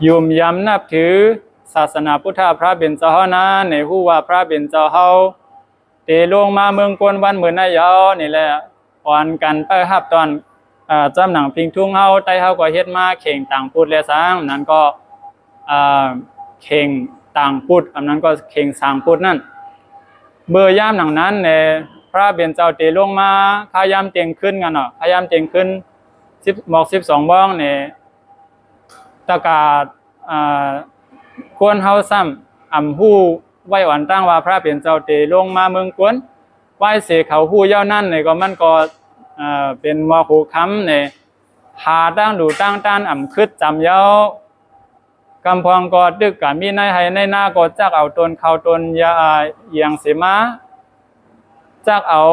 ยุ่มยำนับถือศาสนาพุทธพระเบญจเฮานะในฮู้ว่าพระเบญจเฮาเตลงมาเมืองกวนวันเหมือนไหนยาวนี่แหละอ่อนกันไปฮับตอนจำหนังพิงทุ่งเฮาไต้เฮาก็เฮ็ดมาเข่งต่างพูดและสร้างนั้นก็เข่งต่างพุทธอันนั้นก็เข่งสางพุทธนั่นเมื่อย่ามหนังนั้นเนี่ยพระเบียนเจ้าเตลงมาข้ายามเตียงขึ้นกันเนาะข้ายามเตียงขึ้น12 บ้องเนี่ยตะกาดกวนเฮาซ้ำฮู้ไว้อ่อนตั้งว่าพระเบียนเจ้าเตลงมาเมืองกวน ไหว้เสกเขาฮู้เย้านั่นเนี่ยก็มันก็เป็นมอหูคำเนี่ยหาตั้งดูตั้งต้านอ่ำคึดจำเย้ากำพองก็ดึกกะมีในให้ในหน้าก็จักเอาตนเขาตนยาเอียงเสมาจักเอา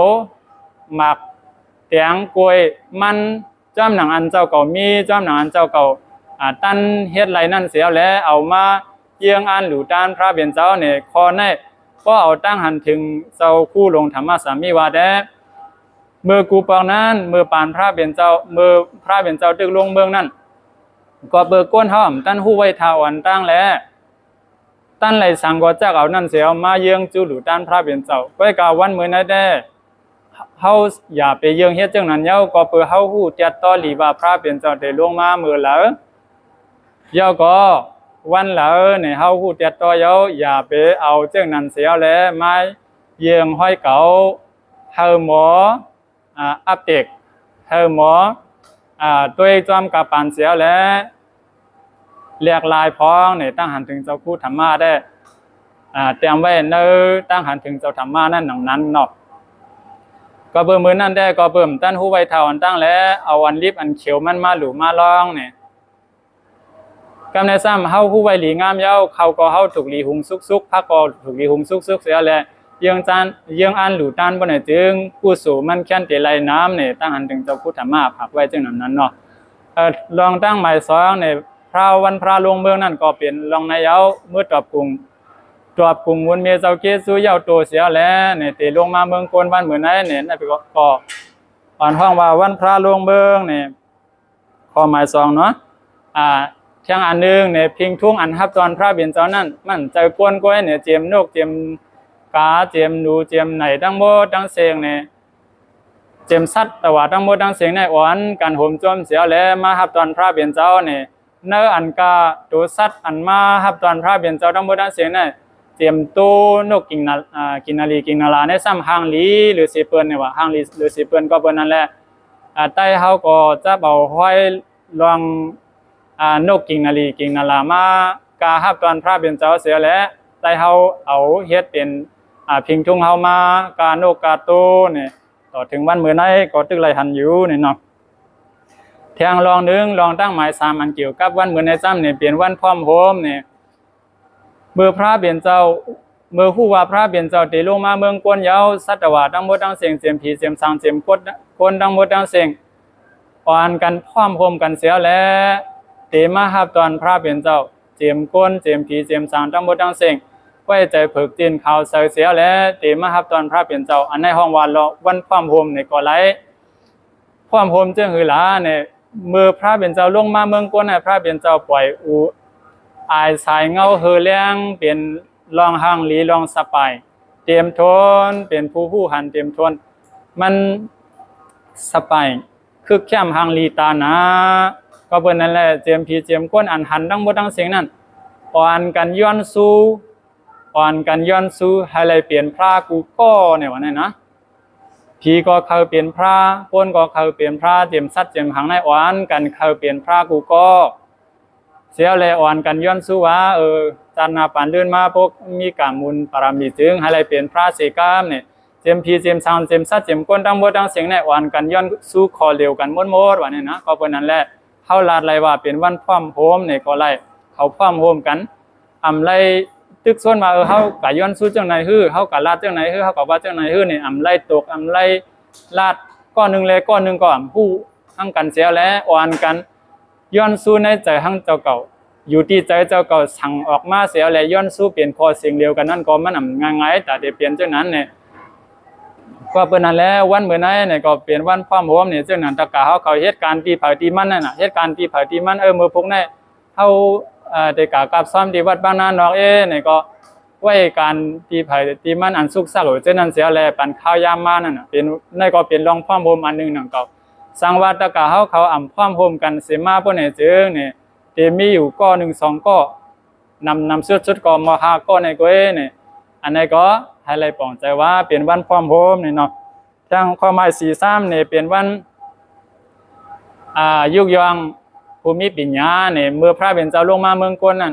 หมักเตียงกล้วยมันจ้ำหนังอันเจ้าเก่ามีจ้ำหนังอันเจ้าเก่าตั้นเฮ็ดไรนั่นเสียแล้วเอามาเยี่ยงอันหลูด้านพระเบียนเจ้าเนี่ยคอในก็เอาตั้งหันถึงเจ้าคู่ลงธรรมสามีวาแดเมื่อกูปองนั้นเมื่อปานพระเบียนเจ้าเมื่อพระเบียนเจ้าตึกลงเมืองนั้นก็เบิกก้นห้อมตั้นหู้ไว้ทาวันตั้งแล้วตั้นไหลสังก็จักเอานั่นเสียมาเยี่ยงจูหลูด้านพระเบียนเจ้าไว้กาวันมื้อนั้นได้เฮาอย่าไปเยี่ยงเฮ็ดจังนั้นเย้าก็เพื่อเฮาฮู้เตียดต่อหลีว่าพระเบียนเจ้าได้ลงมามื้อแล้วเย้าก็วันแล้วเนี่ยเฮาฮู้เตียดต่อเย้าอย่าไปเอาจังนั้นเสียแล้วมาเยี่ยงห้อยเก่าเฮาหมออัปเดตเฮาหมอตัวจอมกับปานเสียแล้วเรียกลายพ้องเนี่ยตั้งหันถึงเจ้าคู่ธรรมะได้เตรียมไว้เนอตั้งหันถึงเจ้าธรรมะนั่นหนังนั้นเนาะก็เบิ่มมือนั่นได้ก็เบิ่มตั้นหู้ไว้เท่าอันตั้งแล้วเอาอันลิบอันเขียวมันมาหลูมาลองเนี่ยกำในซ้ำเฮาหู้ไว้หลีงามเย้าเขาก็เฮาถูกหลีหุงซุกพักก็ถูกหลีหุงซุกเสียแล้วเยื่องอันหลูต้านบ่ได้จึงผู้สูมันแค้นเตไลน้ำเนี่ยตั้งหันถึงเจ้าพุทธมาผักไว้จังนั้นเนาะลองตั้งหมายสองเนี่ยพระวันพระลงเมืองนั่นก็เป็นลองในเย้าเมื่อตอบกรุงวนเมียเจ้าเกสู้เย้าโตเสียแล้วเนี่ยเตลงมาเมืองโกนวันเหมือนนั้นเนี่ยก็อ่อนห้องว่าวันพระลงเมืองเนี่ยข้อหมายสองเนาะเที่ยงอันนึงเนี่ยพิงทุ่งอันฮับตอนพระเบียนเจ้านั่นมันใจกวนก้อยเนี่ยเจียมนกเจียมกาเจียมดูเจียมไหนทั้งหมดทั้งเสียงเนี่ยเจียมสัตว์แต่ว่าทั้งหมดทั้งเสียงในอ่อนการห่มจมเสียแล้วมาฮับตอนพระเบียนเจ้าเนี่ยเนื้ออันกาตัวสัตว์อันมาฮับตอนพระเบียนเจ้าทั้งหมดทั้งเสียงเนี่ยเตรียมตัวนกกิ่งนาลีกิ่งนาลาในซ้ำหางลีหรือสีเปิ้นเนี่ยว่าหางลีหรือสีเปิ้นก็เปิ้นนั่นแหละใต้เฮาก็จะเอาห้อยลองนกกิ่งนาลีกิ่งนาลามากาฮับตอนพระเบียนเจ้าเสียแล้วใต้เฮาเอาเฮ็ดเป็นพิงทุ่งเฮามากานกกาโตเนี่ยต่อถึงวันมื้อไหนก็ตึกไหลหันอยู่นี่เนาะเที่ยงลองนึงลองตั้งหมาย3อันเกี่ยวกับวันมื้อในซ้ำเนี่ยเปลี่ยนวันพร้อมโฮมเนี่ยเมื่อพระเบียนเจ้าเมื่อผู้ว่าพระเบียนเจ้าเตลงมาเมืองกวนเยาสัตวะทั้งหมดทั้งเสียงเสียมผีเสียมสางเสียมคนทั้งหมดทั้งเสียงอ่อนกันพร้อมโฮมกันเสียแล้วเตมาฮับตอนพระเบียนเจ้าเจียมก้นเจียมผีเจียมสางทั้งหมดทั้งเสียงไว้ใจเผิกตีนข่าวเสียแล้วเตมาฮับตอนพระเบียนเจ้าอันในห้องวันรอวันพร้อมโฮมในก่อไหลพร้อมโฮมจึงหือหลาเนี่ยเมื่อพระเบียนเจ้าลงมาเมืองกวนให้พระเบียนเจ้าปล่อยอายสายเงาเฮอเลี้ยงเป็นลองห้างหลีลองสปายเตรียมทนเป็นผู้หันเตรียมทนมันสปายคือแคมห้างหลีตานะก็เป็นนั่นแหละเตรียมผีเตรียมก้นอันหันทั้งหมดทั้งเสียงนั้นอ่อนกันย้อนสู้ให้เลยเปลี่ยนพระกูก็เนี่ยว่านี่นะผีก็เขาเปลี่ยนพระก้นก็เขาเปลี่ยนพระเตรียมสัตว์เตรียมหางในอ่อนกันเขาเปลี่ยนพระกูก็เสียเลยอ่อนกันย้อนสู้ว่าจานนาปานเดินมาพวกมีกามุลปรามีจึงให้เลยเปลี่ยนพระเสกามเนี่ยเจมพีเจมซาวเจมซัดเจมก้นทั้งหมดทั้งเสียงในอ่อนกันย้อนสู้คอเร็วกันหมดว่านี่นะก็เป็นนั้นแหละเข้าลาดไรว่าเป็นวันพร้อมโฮมเนี่ยก็ไล่เขาพร้อมโฮมกันไรตึกส่วนมาเฮากะย้อนสู้จังไหนฮื้อเฮากะลาดจังไหนฮื้อเฮากะว่าจังไหนฮื้อเนี่ยไรตกไรลาดก้อนนึงเลยก้อนนึงก็ผู้ทั้งกันเสียแล้วอ่อนกันย้อนสู้ในใจทั้งเจ้าเก่าอยู่ที่ใจเจ้าเก่าสั่งออกมาเสียแล้วย้อนสู้เปลี่ยนพอเสียงเดียวกันนั่นก็มันง่ายๆแต่เดี๋ยวเปลี่ยนจังนั้นเนี่ยก็เป็นนั่นแล้ววันเมื่อไหร่เนี่ยก็เปลี่ยนวันพร้อมโฮมเนี่ยจังนั้นตะกะเฮาเขาเหตุการณ์ที่เผาที่มันนั่นน่ะเหตุการณ์ที่เผาที่มันเมื่อพวกนั้นเฮาได้กะกับซ้อมที่วัดบางนานอกเนี่ยก็ไว้การที่เผาที่มันอันสุกสักหรือจังนั้นเสียแล้วปันข้าวยามมานั่นน่ะเป็นนั่นก็เป็นรองพร้อมโฮมอันนึงนั่นก็สังวัดตะกะเฮาเขาพร้อมโฮมกันเสมาพวกนี้จึงเนี่ยมีอยู่ก้อ1 2ก้อนำสุดก็ม5ก้อในก้อยเนี่ยอันนี้ก็ให้เลยปองใจว่าเป็นวันพร้อมโฮมนี่เนาะทางข้อหมาย43เนี่ยเป็นวันยุกยองภูมิปัญญาเนี่ยเมื่อพระเบญเจ้าลงมาเมืองกวนนั่น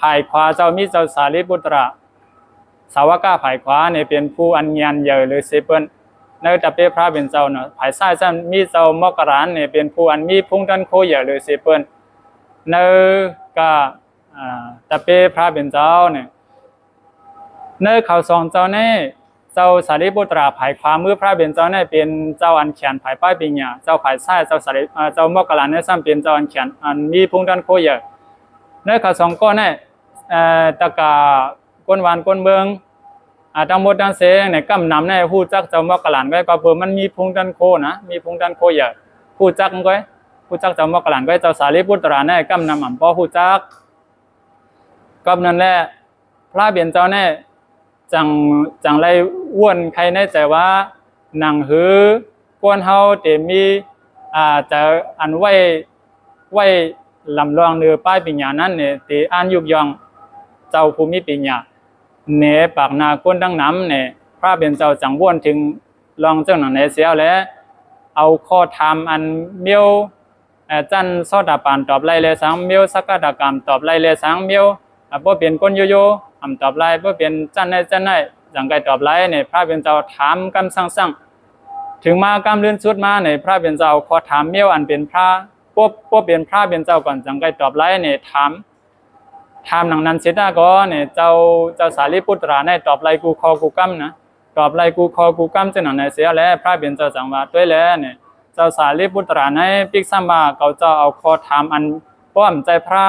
ภายขวาเจ้ามีเจ้าสารีบุตร สาวกาภายขวาเนี่ยเป็นผู้อันญาณใหญ่หรือเสเปิ้นในตะเปพระเป็นเจ้าเนาะภายซ้ายซ้ำมีเจ้ามกรานเนี่ยเป็นผู้อันมีพุงดันโคใหญ่หรือเสเปิ้นในก็ตะเปพระเป็นเจ้าเนี่ยในเขาสองเจ้าเนี่ยเจ้าสารีบุตราภายขวามือพระเป็นเจ้าเนี่ยเป็นเจ้าอันเขียนภายป้ายปิญญาเจ้าภายซ้ายเจ้าสารีเจ้ามกรานเนี่ยซ้ำเป็นเจ้าอันเขียนอันมีพุงดันโคใหญ่ในเขาสองก็เนี่ยตะกาก้นวานก้นเมืองทั้งหมดทั้งเสียงเนี่ยกำนำเนี่ยผู้จักเจ้ามกรานก็เพิ่มมันมีพุงดันโคนะมีพุงดันโคใหญ่ผู้จักก็ผู้จักเจ้ามกรานก็เจ้าสารีบุตราเนี่ยกำนำอ่ำป้อผู้จักก็นั่นแหละพระเบียนเจ้าเนี่ยจังไรอ้วนใครแน่ใจว่าหนังหือกวนเฮาเตมีจะอันไว้ลำลองเนื้อป้ายปิญญานั้นเนี่ยตีอ่านยุกยองเจ้าภูมิปิญญาเนปากนาก้นดังน้ำเนี่ยพระเป็นเจ้าจังว้วนถึงลองเจ้าหนังในเสียวแล้วเอาข้อธรรมอันเมียวจันซอดาปานตอบไล่เลยสังเมียวสักกะดากรรมตอบไล่เลยสังเมียวบ่เป็นก้นโยโย่ตอบไล่บ่เป็นจันในจังไกตอบไล่เนี่ยพระเป็นเจ้าถามกำสั่งถึงมากำเลื่อนสุดมาเนี่ยพระเป็นเจ้าข้อถามเมียวอันเป็นพระพวกเป็นพระเป็นเจ้าก่อนจังไกตอบไล่เนี่ยถามหนังนั้นเสร็จก็เนี่ยเจ้าสารีบุตราเนี่ยตอบไล่กูคอกูกำนะตอบไล่กูคอกูกำเจ้าหนังในเสียแล้วพระเป็นเจ้าจังว่าด้วยแล้วเนี่ยเจ้าสารีบุตราในปิกซัมบาเขาเจ้าเอาข้อถามอันป้อมใจพระ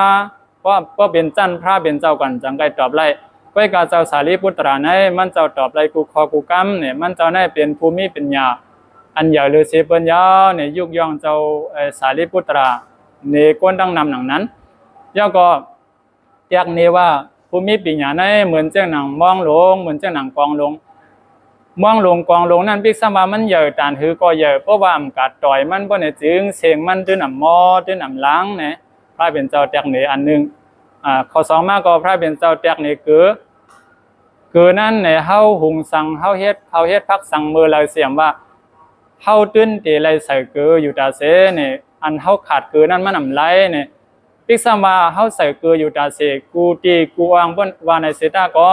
ก็เป็นจันพระเป็นเจ้าก่อนจังไกตอบไล่ก็กาเจ้าสารีบุตราในมันเจ้าตอบไล่กูคอกูกำเนี่ยมันเจ้าในเป็นภูมิปัญญาอันใหญ่เลยเสปัญญาเนี่ยยุกย่องเจ้าสารีบุตราในก้นดังนำหนังนั้นย่อก็อยากนี้ว่าภูมิปัญญาในเหมือนเจ้าหนังมองลงเหมือนเจ้าหนังกองลงมองลงกองลงนั่นพิกษามันใหญ่ตานหือก็ใหญ่เพราะว่าอำกาดต่อยมันบ่เนี่ยจึงเสียงมันตื้นอ่ำมอตื้นอ่ำล้างเนี่ยพระเป็นเจ้าแตกนี่อันนึงข้อสองมาก็พระเป็นเจ้าแตกนี่คือนั่นเนี่ยเฮาหุงสังเฮาเฮ็ดพักสังมือเลยเสียมว่าเฮาตื้นตีไรใส่เกืออยู่ตาเสเนี่ยอันเฮาขาดเกือนั่นมันอ่ำไรเนี่ยพิกษามาเฮาใส่เกืออยู่ตาเสกูตีกูอังเปิ้นว่าในเสตาก็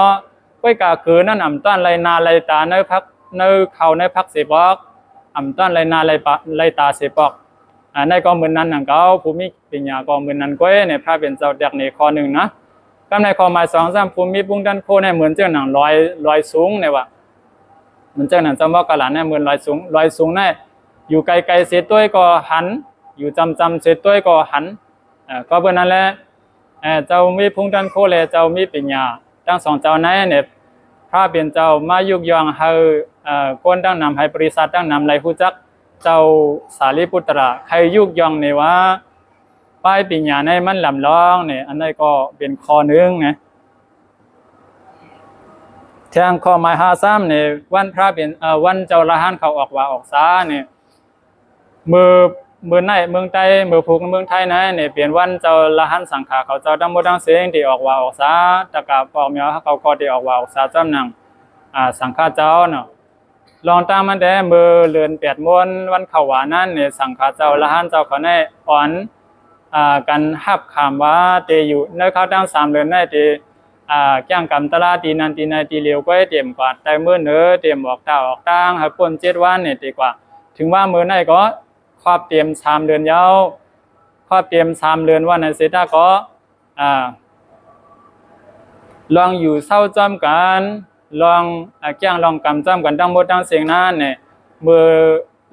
ก้อยกาคือนั่นอ่ำต้านไรนาไรตาในพักในเขาในพักเสปอกอ่ำต้านไรนาไรตาเสปอกในก็เหมือนนั้นหนังเก่าภูมิปัญญาก็เหมือนนั้นก้อยในพระเป็นเจ้าแตกในข้อหนึ่งนะก็ในข้อหมาย2-3ภูมิปุงดันโคในเหมือนเจ้าหนังลอยสูงเนี่ยว่าเหมือนเจ้าหนังจำว่ากะหลานเนี่ยเหมือนลอยสูงเนี่ยอยู่ไกลเสียต้วยก็หันอยู่จำเสียต้วยก็หันก็เพื่อนนั้นแหละเจ้ามีพุงดันโคเลยเจ้ามีปัญญาทั้งสองเจ้านั้นเนี่ยพระเป็นเจ้ามายุกยองให้ก้นดังนำให้บริษัทดังนำไรผู้จักเจ้าสารีบุตราใครยุกยองเนี่ยว่าป้ายปัญญาในมันลำลองเนี่ยอันนี้ก็เป็นข้อหนึ่งนะทางข้อหมาย53เนี่ยวันพระเป็นวันเจ้าละหันเขาออกว่าออกซาเนี่ยเมื่อในเมืองไทยเมื่อผูกเมืองไทยนะเนี่ยเปลี่ยนวันเจ้าละหันสังขาเขาเจ้าดังโมดังเสียงที่ออกว่าออกซาตะกาปอกเมียวเขาก็ที่ออกว่าออกซาจำหนังสังฆาเจ้าเนาะลองตามมันแต่เมื่อเดือน8มวนวันเขาหวานั่นเนี่ยสังฆาเจ้าละหันเจ้าเขาในอ่อนกันหับขามว่าเตอยู่ในเขาตั้ง3เดือนได้ที่แก้งกำตลาตีนันตีในตีเหลียวก็เตรียมกว่าแต่เมื่อเนื้อเตรียมออกตาออกตั้งให้พ้น7วันเนี่ยดีกว่าถึงว่าเมื่อไหนก็ครอบเตรียม3เดือนยาวครอบเตรียม3เดือนว่าในเซตาก็ลองอยู่เศร้าจ้ำกันลองแก้งลองกำจ้ำกันตั้งหมดตั้งเสียงนั้นเนี่ยเมื่อ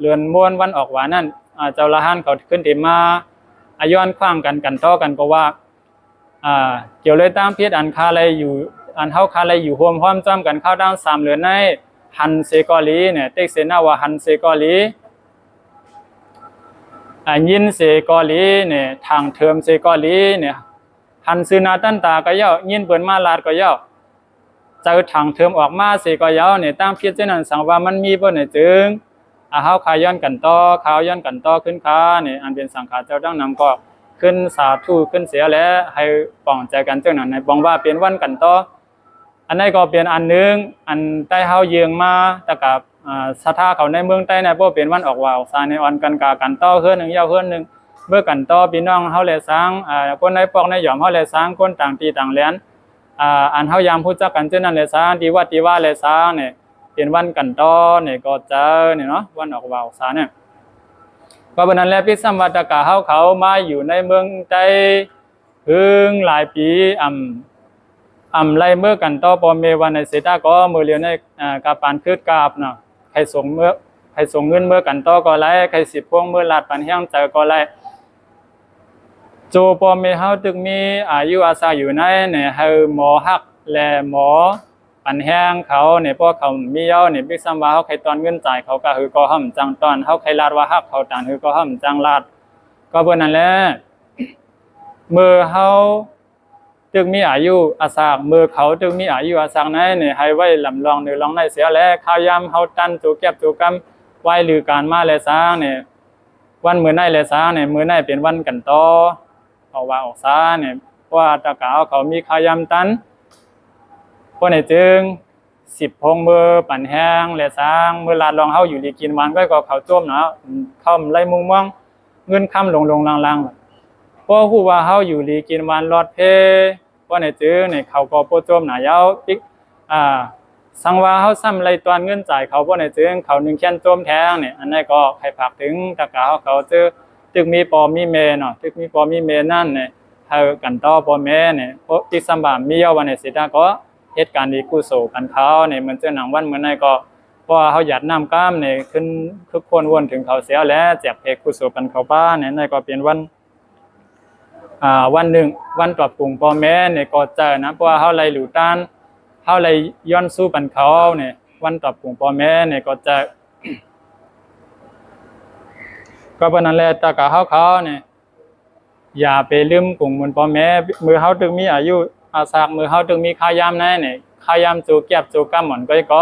เดือนม้วนวันออกหวานั่นเจ้าละหันเขาขึ้นเต็มมาย้อนคว้างกันต่อกันก็ว่าเกี่ยวเลยตามเพียรอันคาอะไรอยู่อันเฮาคาอะไรอยู่ร่วมพร้อมจ้ำกันเข้าตั้ง3เดือนในหันเซกอลีเนี่ยเต็กเสนาว่าหันเซกอลียินเซกอลีเนี่ยทางเทอมเซกอลีเนี่ยหันซื้อนาตั้นตาก็ย่อยินเปิ้นมาลาดก็ย่อเจอทางเทอมออกมาเซก็ย่อเนี่ยตามเพียรเจนั้นสังว่ามันมีบ่เนี่ยจึงเฮาขายย้อนกันต่อขาวย้อนกันต่อขึ้นค้าเนี่ยอันเป็นสังขารเจ้าดังนำก็ขึ้นสาธุขึ้นเสียแล้วให้ป้องใจกันเจ้านั้นในบอกว่าเป็นวันกันต่ออันนี้ก็เป็นอันนึงอันใต้เฮาเยืองมาตะกับสถาเขาในเมืองใต้ในบ่เป็นวันออกว่าออกซาในอ่อนกันกากันต่อคืนนึงยาวคืนนึงเมื่อกันต่อพี่น้องเฮาแลสังคนในปอกในหย่อมเฮาแลสังคนต่างตีต่างแหลน อันเฮายามพูดจักกันเจ้านั่นเลยซะดีว่าเลยซะเนี่ยเป็นวันกันตอเนี่ยก็เจอเนี่ยเนาะวันออกว่าออกซะเนี่ยก็เป็นนั้นแหละพิสัมวัตกะเขามาอยู่ในเมืองใจถึงหลายปีไล่เมื่อกันต่อปอเมวันในเสตาก็มือเรียนในกาปานคืดกาบเนาะใครส่งเงินเมื่อกันต่อก็ไล่ใครสิบพวงเมื่อลาดปันเฮียงเจอก็ไล่โจปอเมเฮาตึกมีอายุอาศัยอยู่ในเนี่ยเฮาหมอฮักและหมอปันแห้งเขาเนี่ยพวกเขามีเย้าเนี่ยบิ๊กซัมว่าเขาใครตอนเงินจ่ายเขาก็คือก็ห้ามจังตอนเขาใครลาดว่าฮักเขาตานคือก็ห้ามจังลาดก็เบอร์นั่นแหละเมื่อเขาตึกมีอายุอาศัยเมื่อเขาตึกมีอายุอาศัยในเนี่ยให้ไว้ลำลองหรือลองในเสียแล้วข้าวยำเขาตันจูเก็บจูกำไว้หรือการมาเลยซะเนี่ยวันมื้อไหนเลยซะเนี่ยมื้อไหนเป็นวันกันต่อเอาว่าออกซะเนี่ยว่าตะกาวเขามีข้าวยำตันพวกไหนจึง10พงมือปั่นแห้งและสร้างมือลาดลองเฮาอยู่ดีกินวันก็เขาโจมเนาะเข้าไล่มุงม่วงเงินค่ำลงลางเพราะฮู้ว่าเฮาอยู่ดีกินวันรอดเพพวกไหนจึงเนี่ยเขาก็โปโจมหนายาวปิกสังว่าเฮาซ้ำไล่ตอนเงินจ่ายเขาพวกไหนจึงเขา1แค้นโจมแทงเนี่ยอันนั้นก็ใครผักถึงตะกาวเขาเจอตึกมีปอมีเมเนาะตึกมีปอมีเมนั่นเนี่ยเฮากันต่อปอแม่เนี่ยเพราะที่สัมบามมีเยาวันในสิตาก็เหตุการณ์ดีกุศลกันเขาเนี่ยมันเจอหนังวันเหมือนในก็เพราะเขาหยัดน้ำกล้ามเนี่ยขึ้นทุกคนวนถึงเขาเสียแล้วแจกเพกกุศลกันเขาบ้านเนี่ยในก็เป็นวันหนึ่งวันปรับปรุงพ่อแม่เนี่ยก็เจอนะเพราะว่าเขาไล่หลู่ต้านเขาไล่ย้อนสู้ปันเขาเนี่ยวันปรับปรุงพ่อแม่เนี่ยก็เจอก็เป็นนั่นแหละตากะเขาเนี่ยอย่าไปลืมกลุ่มมันพ่อแม่มือเขาถึงมีอายุอาศักมือเขาจึงมีข้าวยามนั่นเนี่ยข้าวยามจูเก็บจูกำหมอนก็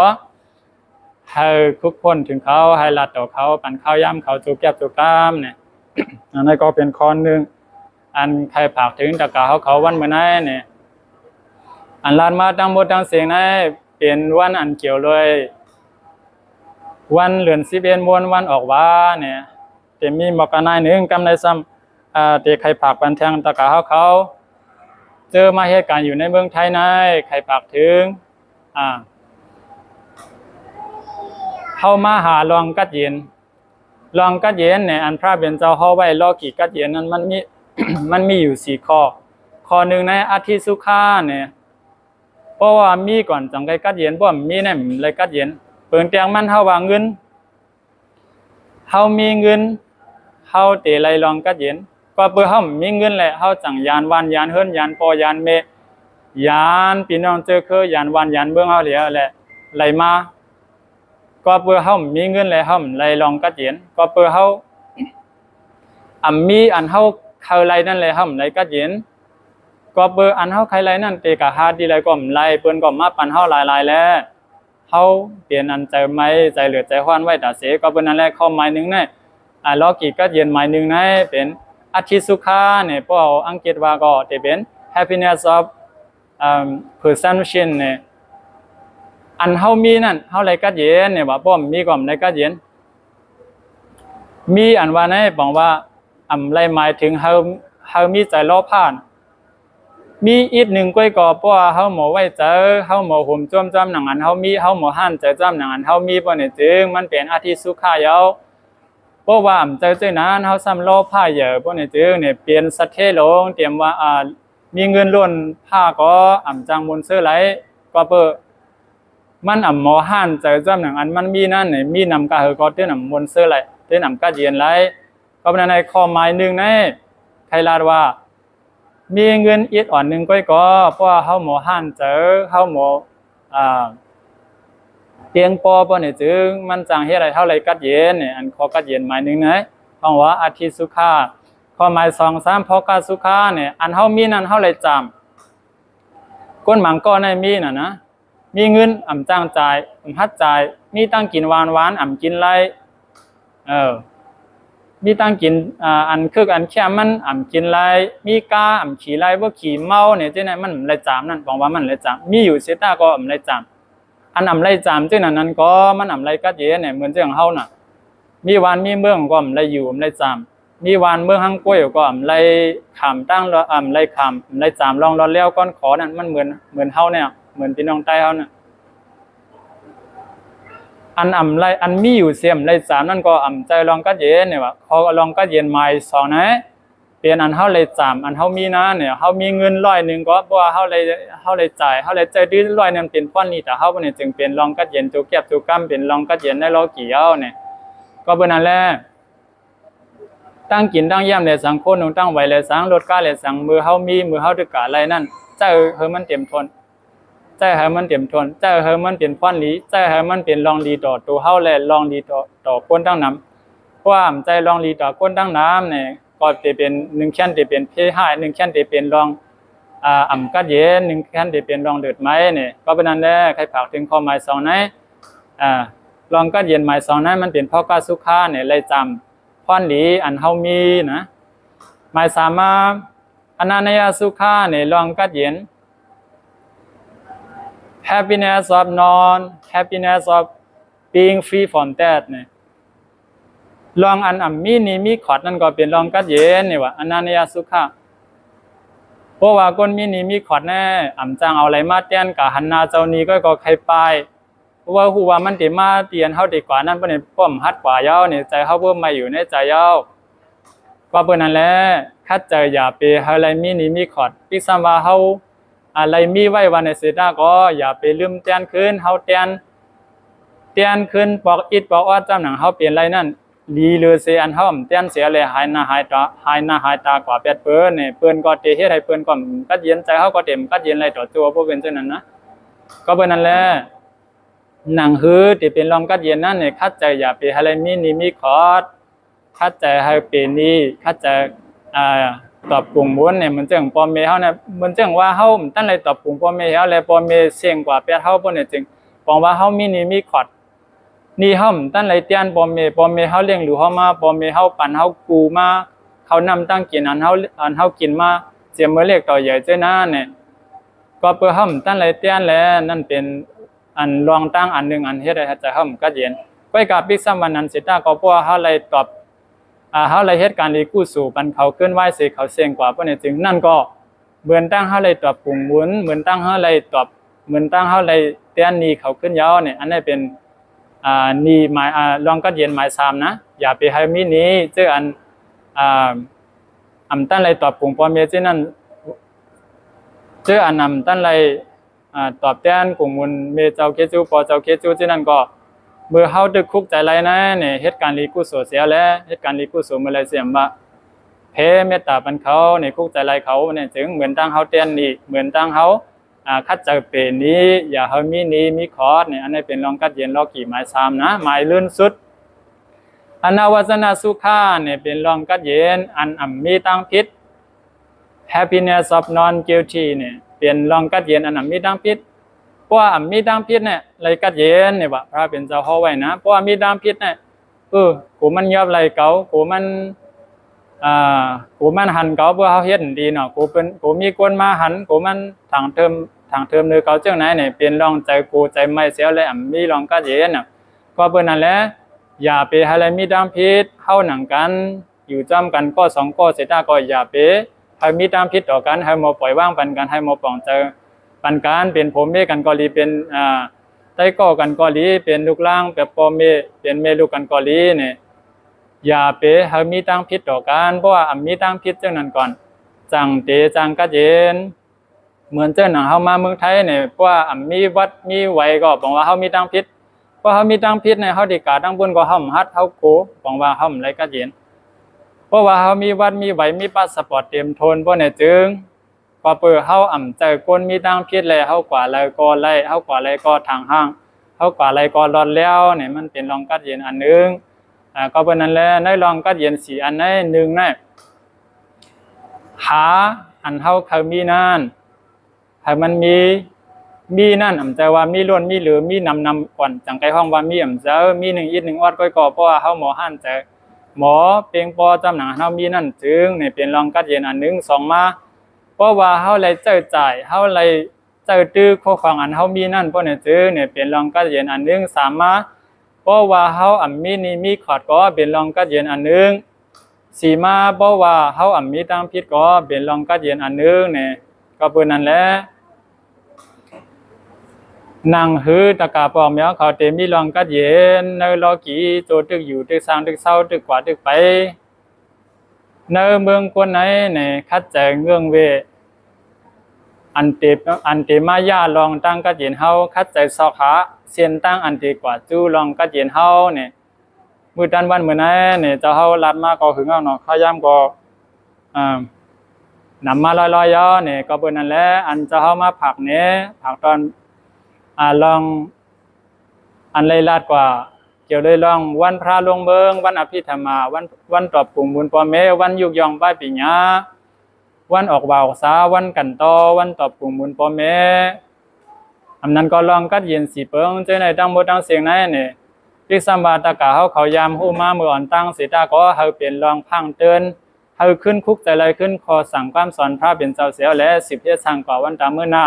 ให้ทุกคนถึงเขาให้ลัดต่อเขาปันข้าวยามเขาจูเก็บจูกำเนี่ยอันนั้นก็เป็นข้อหนึ่งอันใครผากถึงตะกาเขาวันเมื่อไหร่เนี่ยอันลานมาตั้งหมดตั้งเสียงนั้นเป็นวันอันเกี่ยวเลยวันเหลือน11มวนวันออกว่าเนี่ยแต่มีหมอกกันนายหนึ่งกำในซ้ำแต่ใครผากปันแทงตะกาเขาเจอมาเหตุการณ์อยู่ในเมืองไทยนายใครปากถึงเข้ามาหาลองกัดเย็นเนี่ยอันพระเป็นเจ้าเขาไว้ลอกี่กัดเย็นนั้นมันมี มันมีอยู่4ข้อหนึ่งในอาทิสุขาเนี่ยเพราะว่ามีก่อนจังไกกัดเย็นเพราะมีเนี่ยเลยกัดเย็นเปิงแตงมันเฮาว่าเงินเฮามีเงินเฮาเตะไรลองกัดเย็นก็เพื่อเฮามีเงินแหละเฮาจังยานวันยานเฮิรนยานปอยานเมยานพี่น้องเจอคือยานวันยานเบื้องเฮาเหลียแหละไหลมาก็เพื่อเฮามีเงินแหละเฮาไหลลองกัดเย็นก็เพื่อเฮามีอันเฮาใครไหลนั่นแหละเฮาไหลกัดเย็นก็เพื่ออันเฮาใครไหลนั่นเตกะหาดีไหลก็ไหลเปิ้นก็มาปันเฮาหลายๆแล้วเฮาเปลี่ยนอันใจไม้ใจเหลือใจฮ้อนไว้ตาเสก็เปิ้นนั่นแหละข้อหมายนึงเนี่ยลอกี่กัดเย็นหมายนึงนะเป็นอาทิสุขาเนี่ยพวกอังกฤษว่าก็จะเป็น happiness of perception เนี่ยอันเฮามีนั่นเฮาไรกัดเย็นเนี่ยว่าป้อมมีก่อมไรกัดเย็นมีอันว่าไหนบอกว่าไรหมายถึงเฮามีใจรอผ่านมีอีกหนึ่งก้อยก่อเพราะว่าเฮาหมอไว้เจอเฮาหมอห่มจ้อมหนังอันเฮามีเฮาหมอหั่นใจจ้อมหนังอันเฮามีบ่เนี่ยจึงมันเป็นอาทิสุขายาวเพราะว่าใจนั้นเฮาซ้ำรอผ้าเยอะพวกนี้จึงเนี่ยเปลี่ยนสัตเทลงเตรียมว่ามีเงินล้นผ้าก็จังบนเสื้อไหลก็เปิดมันหมอหั่นใจจ้ำหนังอันมันมีนั่นเนี่ยมีนำกะเฮก็เต้นบนเสื้อไหลเต้นกะเย็นไหลก็เป็นในข้อหมายหนึ่งในใครลาดว่ามีเงินอีกอ่อนหนึ่งก็เพราะว่าเฮาหมอหั่นเจอเฮาหมอเตียงปอบ่เนี่ยจึงมันจังเฮ็ดอะไรเท่าไรกัดเย็นเนี่ยอันข้อกัดเย็นหมายนึงนะเพราะว่าอาทิสุขาข้อหมาย2 3พอกัดสุขาเนี่ยอันเฮามีนั่นเฮาเลยจำก้นหมังก้อนในมีน่ะนะมีเงินจ้างจ่ายฮัดจ่ายมีตั้งกินหวานกินไรมีตั้งกินอันคืออันแค่มันกินไรมีกาขี่ไรบ่ขี่เมาเนี่ยจังได๋มันเลยจำนั่นบอกว่ามันเลยจำมีอยู่เสตาก็เลยจำอันไรจำจังนั้นก็มันไรกัดเย็นเนี่ยเหมือนจังเฮาน่ะมีวันมีเมืองก็ไรอยู่ไรจำ มีวานเมืองฮังก้วยก็อำไลขามตั้งไลขามไลจามลองรอแล้วก้อนขอนั่นมันเหมือนเฮาเนี่ยเหมือนพี่น้องใต้เฮาเนี่ยอันไลอันมีอยู่เสียมไลจามนั่นก็ใจลองกัดเย็นเนี่ยว่าเขาลองกัดเย็นใหม่สองนะเป็นอันเฮาไลจามอันเฮามีนะเนี่ยเฮามีเงิน100ก็เพราะว่าเฮาเลยจ่ายเฮาเลยใจดื้อ100นึงเป็นป้อนนี้แต่เฮาบ่เนี่ยจึงเป็นลองกัดเย็นตัวเก็บตัวกำเป็นลองกัดเย็นได้รอกี่เอาเนี่ยก็เบิ่นนั่นแหละตั้งกินตั้งย่ำเลยสังคนลงตั้งไว้เลยสังรถก้าเลยสังมือเฮามีมือเฮาตึกกะอะไรนั่นใจเฮามันเต็มทนใจเฮามันเต็มทนใจเฮามันเป็นฟ้อนหลีใจเฮามันเป็นลองดีต่อตัวเฮาและลองดีต่อคนตั้งน้ำเพราะว่าใจลองดีต่อคนตั้งน้ำเนี่ยก็จะเป็น1แค่นจะเป็นเพให้1แค่นจะเป็นลองกัดเย็น1แค่นจะเป็นลองเดือดไม้เนี่ยก็เป็นนั้นแหละใครฝากถึงความหมาย2นั้นลองกัดเย็นหมาย2นั้นมันเป็นพ่อกาสุขาเนี่ยเลยจำฟ้อนหลีอันเฮามีนะหมาย3มาอนันยสุขาเนี่ยลองกัดเย็น happiness of non happiness of being free from that เนี่ยลองอันมีนี่มีขอดนั่นก็เป็นลองกัดเย็นนี่ว่าอนันยสุขาเพราะว่าคนมีนี่มีขอดแน่จังเอาอะไรมาเตียนกะหันหน้าเจ้านี้ก็ใครไปเพราะว่าฮู้ว่ามันสิมาเตียนเฮาดีกว่านั้นเพิ่นนี่ป้อมฮัดกว่ายาวนี่ใจเฮาเบิ่มมาอยู่ในใจยาวก็เพิ่นนั่นแหละคัดใจอย่าไปเฮาอะไรมีนี่มีขอดปิซัมว่าเฮาอะไรมีไว้วันในเสดาก็อย่าไปลืมเตียนคืนเฮาเตียนคืนปอกอิดปอกออดจำหนังเฮาเปลี่ยนไรนั่นดีเลยเสียอันเฮาเตียนเสียเลยหายหน้าหายตากว่าแปดเปิ้นนี่เปิ้นก็เตเฮ็ดให้เปิ้นก็กัดเย็นใจเฮาก็เต็มกัดเย็นไรต่อตัวบ่เป็นจังนั้นนะก็เปิ้นนั่นแหละหนังหื้อที่เป็นลองกัดเย็นนั่นเนี่ยคัดใจอย่าไปอะไรมีนี่มีขอดคัดใจให้เป็นนี่คัดใจตอบกลุ่มม้วนเนี่ยมันจังปอมเมเฮาเนี่ยมันจังว่าเฮาตั้งไรตอบกลุ่มปอมเมเฮาและปอมเมเสี่ยงกว่าแปดเฮาบ่เนี่ยจึงปองว่าเฮามีนี่มีขอดนี่เฮาตั้งไรเตียนปอมเมเฮาเลี้ยงหรือเฮามาปอมเมเฮาปั่นเฮากูมาเขานำตั้งกินอันเฮากินมาเสียมื้อเล็กต่อใหญ่เจ้าหน้าเนี่ยก็เพื่อเฮาตั้งไรเตียนแล้วนั่นเป็นอันรองตั้งอันหนึ่งอันเฮ็ดให้ใจเฮาก็เย็นก้อยกับปิซัมวันนั้นสิตาก็เพราะว่าเฮาเลยตอบเฮาเลยเฮ็ดการรีกู้สู่ปันเขาเคลื่อนไหวสิเขาเสี่ยงกว่าเพราะนี่จึงนั่นก็เหมือนตั้งเฮาเลยตอบปรุงหมุนเหมือนตั้งเฮาเลยตอบเหมือนตั้งเฮาเลยเตียนนี้เขาขึ้นยาวเนี่ยอันนี้เป็นนี่หมายรองก็เย็นหมาย3นะอย่าไปให้มีนี้เจออันตั้งเลยตอบปรุงพอเมียเจนั่นเจออันตั้งเลยตอบแทนกลุ่มมุนเมเจ้าเคจูปอเจ้าเคจูที่นั่นก็เมื่อเฮาดึกคุกใจไรนะเนี่ยเหตุการณ์รีกุศลเสียแล้วเหตุการณ์รีกุศลเมื่อไรเสียมว่าเพเมตตาปันเขาในคุกใจไรเขาเนี่ยถึงเหมือนตั้งเฮาเตียนนี่เหมือนตั้งเฮาคัดใจเป็นนี้อย่าเฮามีนี้มีคอร์สเนี่ยอันนี้เป็นรองกัดเย็นรอกี่หมาย3นะหมายลื่นสุดอนาวสนาสุขาเนี่ยเป็นรองกัดเย็นอันมีตั้งพิษ happiness of non guilty เนี่ยเป็นรองกัดเย็นอันมีตั้งพิษเพราะว่ามีดังพิษเนี่ยไรกัดเย็นเนี่ยว่าพระเป็นเจ้าเฮาไว้นะเพราะว่ามีดังพิษเนี่ยกูมันยอบไรเก่ากูมันหันเก่าเพื่อเฮาเฮ็ดดีเนาะกูมีคนมาหันกูมันทางเทิมเลยเก่าจังไหนเนี่ยเป็นรองใจกูใจไม่เสียเลยมีรองกัดเย็นน่ะก็เปิ้นนั่นแหละอย่าไปอะไรมีดังพิษเฮาหนังกันอยู่จ้ำกันก็2ก็เสตาก็อย่าไปให้มีดังพิษต่อกันให้มาปล่อยว่างปันกันให้มาปองใจปันการเป็นผมเมกันกอลีเป็นไต้ก่อกันกอลีเป็นลูกล่างแบบปอมเมเป็นเมลูกกันกอลีเนี่ยอย่าไปให้มีตั้งพิษต่อกันเพราะว่ามีตั้งพิษจังนั้นก่อนจังเตจังกัดเย็นเหมือนเจ้าหนังเฮามาเมืองไทยเนี่ยเพราะว่ามีวัดมีไว้ก็บอกว่าเฮามีตั้งพิษเพราะเฮามีตั้งพิษเนี่ยเฮาดีกาตั้งบุญก็เฮาฮัดเฮาโกบอกว่าเฮาไรกัดเย็นเพราะว่าเฮามีวัดมีไว้มีพาสปอร์ตเต็มทนเพราะเนี่ยจึงก็เปิดเฮาใจคนมีตั้งพิษเลยเฮากว่าอะไรก็ไล่เฮากว่าอะไรก็ทางห้างเฮากว่าอะไรก็รอดแล้วเนี่ยมันเป็นรองกัดเย็นอันนึงก็เป็นนั้นแหละในรองกัดเย็น4อันใน1นะหาอันเฮาเคยมีนั่นให้มันมีนั่นใจว่ามีล้วนมีเหลือมีนำก่อนจังไกห้องว่ามีใจมี1อีก1ออดก็เพราะว่าเฮาหมอหั่นใจหมอเพียงพอจำหนังเฮามีนั่นจึงเนี่ยเป็นรองกัดเย็นอันนึง2มาเพราะว่าเฮาเลยเจ้าจ่ายเฮาเลยเจ้าตื้อข้อความอันเฮามีนั่นเพราะเนี่ยจื้อเนี่ยเป็นรองกัดเย็นอันนึง3มาเพราะว่าเฮามีนี่มีขอดก็เป็นรองกัดเย็นอันนึง สีมาบอกว่าเฮามีตั้งผิดก็เป็นลองกัดเย็นอันนึงเนี่ยก็เปิ้นนั่นแหละนางฮือตะกาปอมยาเขาเตมีลองกัดเย็นในลอกีโจตึกอยู่ตึกสร้างตึกเศร้าตึกกว่าตึกไปในเมืองคนไหนเนี่ยคัดแจงเรื่องเวอันเตมายาลองตั้งกัดเย็นเฮาคัดใจซอกหาเสียนตั้งอันเตกว่าจู้ลองกัดเย็นเฮาเนี่ยมื้อตันวันมื้อไหนเนี่ยเจ้าเฮาลัดมาก็หึงเอาเนาะข้าวยามก็นำมาลอยๆย่อเนี่ยก็เปิ้นนั่นแหละอันเจ้าเฮามาผักเนี่ยผักตอนลองอันเลยลาดกว่าเกี่ยวเลยลองวันพระลงเบิงวันอภิธรรมาวันตอบกลุ่มบุญปอเมวันยุกยองป้ายปิญญาวันออกบ่าวสาวันกันตอวันตอบกลุ่มบุญปอเมอันนั้นก็ลองกัดเย็นสีเปิงเจอในตั้งหมดตั้งเสียงไหนเนี่ยพิสัมบาตะกะเขายามหู้มาเมื่ออ่อนตั้งสีตาก็เฮาเปลี่ยนลองพังเตือนเฮาขึ้นคุกใจไรขึ้นคอสั่งความสอนพระเป็นเจ้าเสียวและ10เฮ็ดสั่งกว่าวันตามมื้อหน้า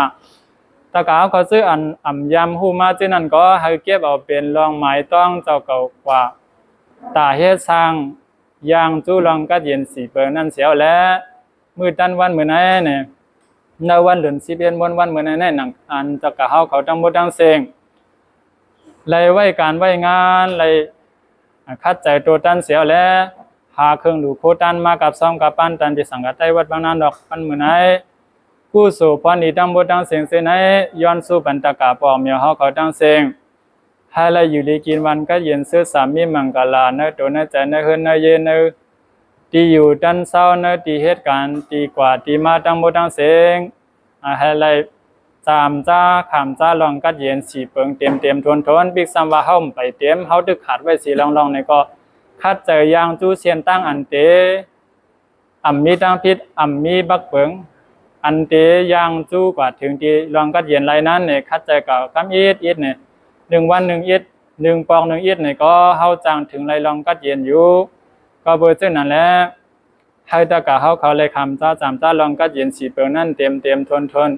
ตะกะเขาซื้ออันยามหู้มาเจนั้นก็เฮาเก็บเอาเป็นลองหมายต้องเจ้าเก่ากว่าตาเฮ็ดสั่งยางจู้ลองกัดเย็นสีเปิงนั่นเสียวและมื้อตันวันมื้อไหนเนี่ยในวันเดือน11วันมื้อไหนในหนังอันตะกะเขาทั้งหมดทั้งเสียงไล่ไว้การไว้งานไล่คัดใจตัวตันเสียวและหาเครื่องดูโคตันมากับซ่อมกับปั้นตันที่สังกัดใต้วัดบางนานดอกปันมื้อไหนผู้สู่พรนี้ทั้งหมดทั้งเสียงเสไหนย้อนสู่ปันตะกะปอมเขาทั้งเสียงให้ไล่อยู่ดีกินวันก็เย็นซื้อสามีมังกลาเนตัวเนใจเนเฮือนเนเย็นเนที่อยู่ตันเศร้าเนที่เหตุการณ์ที่กว่าที่มาทั้งหมดทั้งเสียงให้ไล่จามจ้าขามจ้าลองกัดเย็นสีเปิงเต็มทวนบิ๊กซัมว่าเฮาไปเต็มเฮาตึกขาดไว้สีลองในก็คัดเจอยางจู้เซียนตั้งอันเตมีตั้งพิษมีบักเปิงอันเตยางจู้กว่าถึงที่ลองกัดเย็นไรนั้นเนี่ยคัดเจกับกำอิดเนี่ย1 วัน 1 อิด1 ปอง 1 อิดเนี่ยก็เฮาจังถึงไรลองกัดเย็นอยู่ก็เบอร์เจ้านั่นแหละให้ตะกะเขาเลยคำจ้าจามจ้าลองกัดเย็นสีเปิงนั่นเต็มทน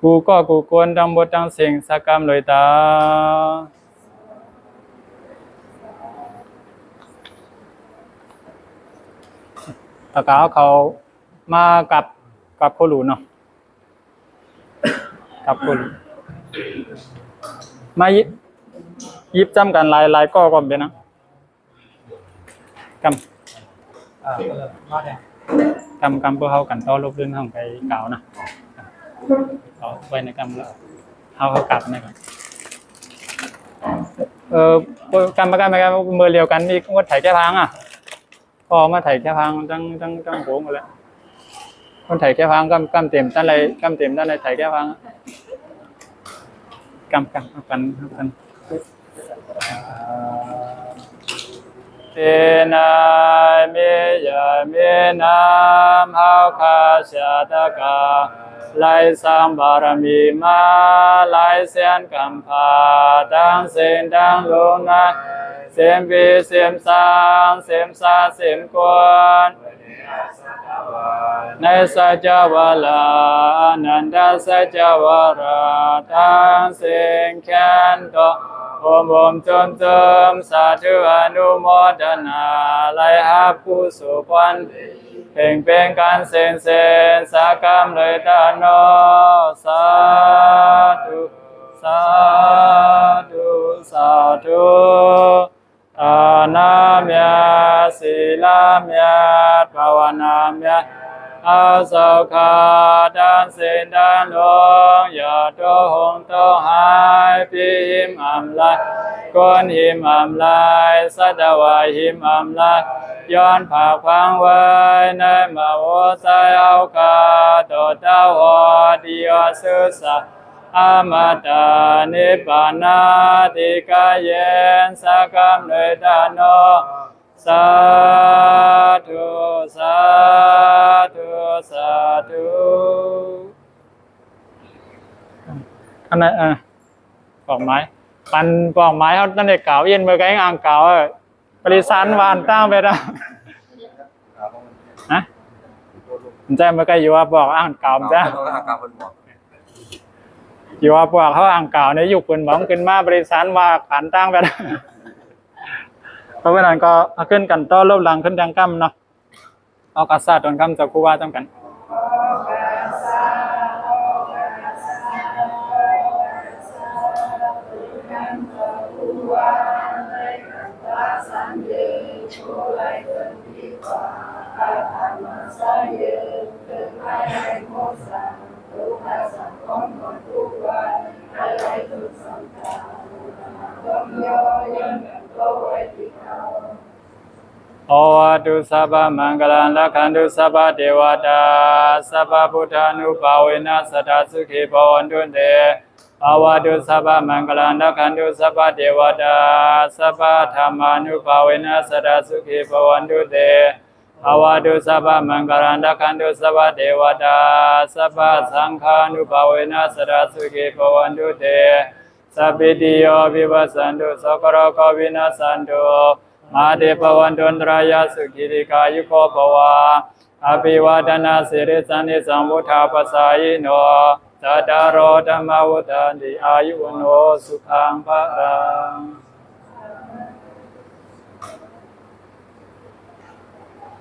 กูก็กูควรทั้งหมดทั้งสิ่งสักกรรมเลยตาตะกะเขามากับโคลูเนาะกับโคลูมายิบจำกันลายก็เป็นนะกำเพื่อเขากันต่อลบเรื่องของไปเก่านะเอาไว้ในกรรมแล้วเขากลับนะครับกรรมเมื่อเดียวกันนี่งดไถแก้พังอ่ะพอมาไถแก้พังจังโหงแล้วคนไถแก้พังกำเต็มด้านในไถแก้พังกรรมกันเตนะเมยะเมนามเฮาคาชาตะกาไล่สัมบารมีมาไล่เสียนกัมพาดังเส้นดังลงนะเสียมปีเสียมสางเสียมสาเสียมกวนในสัจวาลานันดาสัจวาราทังเสียงแค้นโตโอมจมสาธุอนุโมทนาไล่หาผู้สุพรรณเพ่งเป็นการเส้นสักกรรมเลยตาโนสาธุทานามยาศีลามยาภาวนามยาอาสาขาดันเส้นดันลงอย่าโตหงโตหายพิหิมอัมลายก้นหิมอัมลายสัตวายหิมอัมลายย้อนผากพังไว้ในมาโวใจเอาคาโตเต้าหอดิยสุสะอามาตานิปานาติกาเยนสักกรรมเลยตาโนสาธุอันนั้นปอกไม้ปันปอกไม้เขาตั้งแต่เก่าเย็นเมื่อไงอ่างเก่าปริสานวานตั้งไปแล้วฮะมันใจเมื่อไงอยู่ว่าบอกอ่างเก่ามันจะอยู่ว่าบอกเขาอ่างเก่าในยุคเป็นหมองขึ้นมาปริสานว่าขันตั้งไปแล้วเพราะว่านั้นก็ขึ้นกันต่อลบหลังขึ้นดังกั้มเนาะ ออกอาซาตนคำจากครูว่าต้องกัน โอวาตุสัพพมังคลังลักขันตุสัพพเทวตาสัพพพุทธานุภาเวนะสัทธาสุขีภวันตุเตโอวาตุสัพพมังคลังลักขันตุสัพพเทวตาสัพพธรรมานุภาเวนะสัทธาสุขีภวันตุเตโอวาตุสัพพมังคลังลักขันตุสัพพเทวตาสัพพสังฆานุภาเวนะสัทธาสุขีภวันตุเตสัพพิติโยวิวัสสันตุสัพพะโรโควินาศสันตุมาเดปวันตุนตรายาสุขิริกายุโกภวาอภิวาทนาสิริสันนิสัมพุทธาปสายโนจัตตารโอธรรมวุฒานติอายุวโนสุขังภะรัง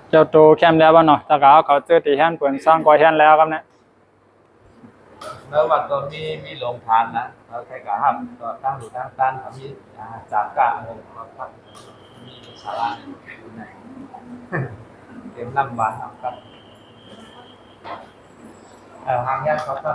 เจ้าตูเข้มแล้วบ่เนาะตะกาวเขาเจอที่แฮนเปิ้นสร้างก่อแฮนแล้วครับเนี่ย แล้ววัดก็มีโรงทานนะแล้วใครก็ห้ามก็ตั้งอยู่ตั้งด้านเขามีจากกะครับมีศาลาเตรียมน้ำหวานครับทางแยกเขาก็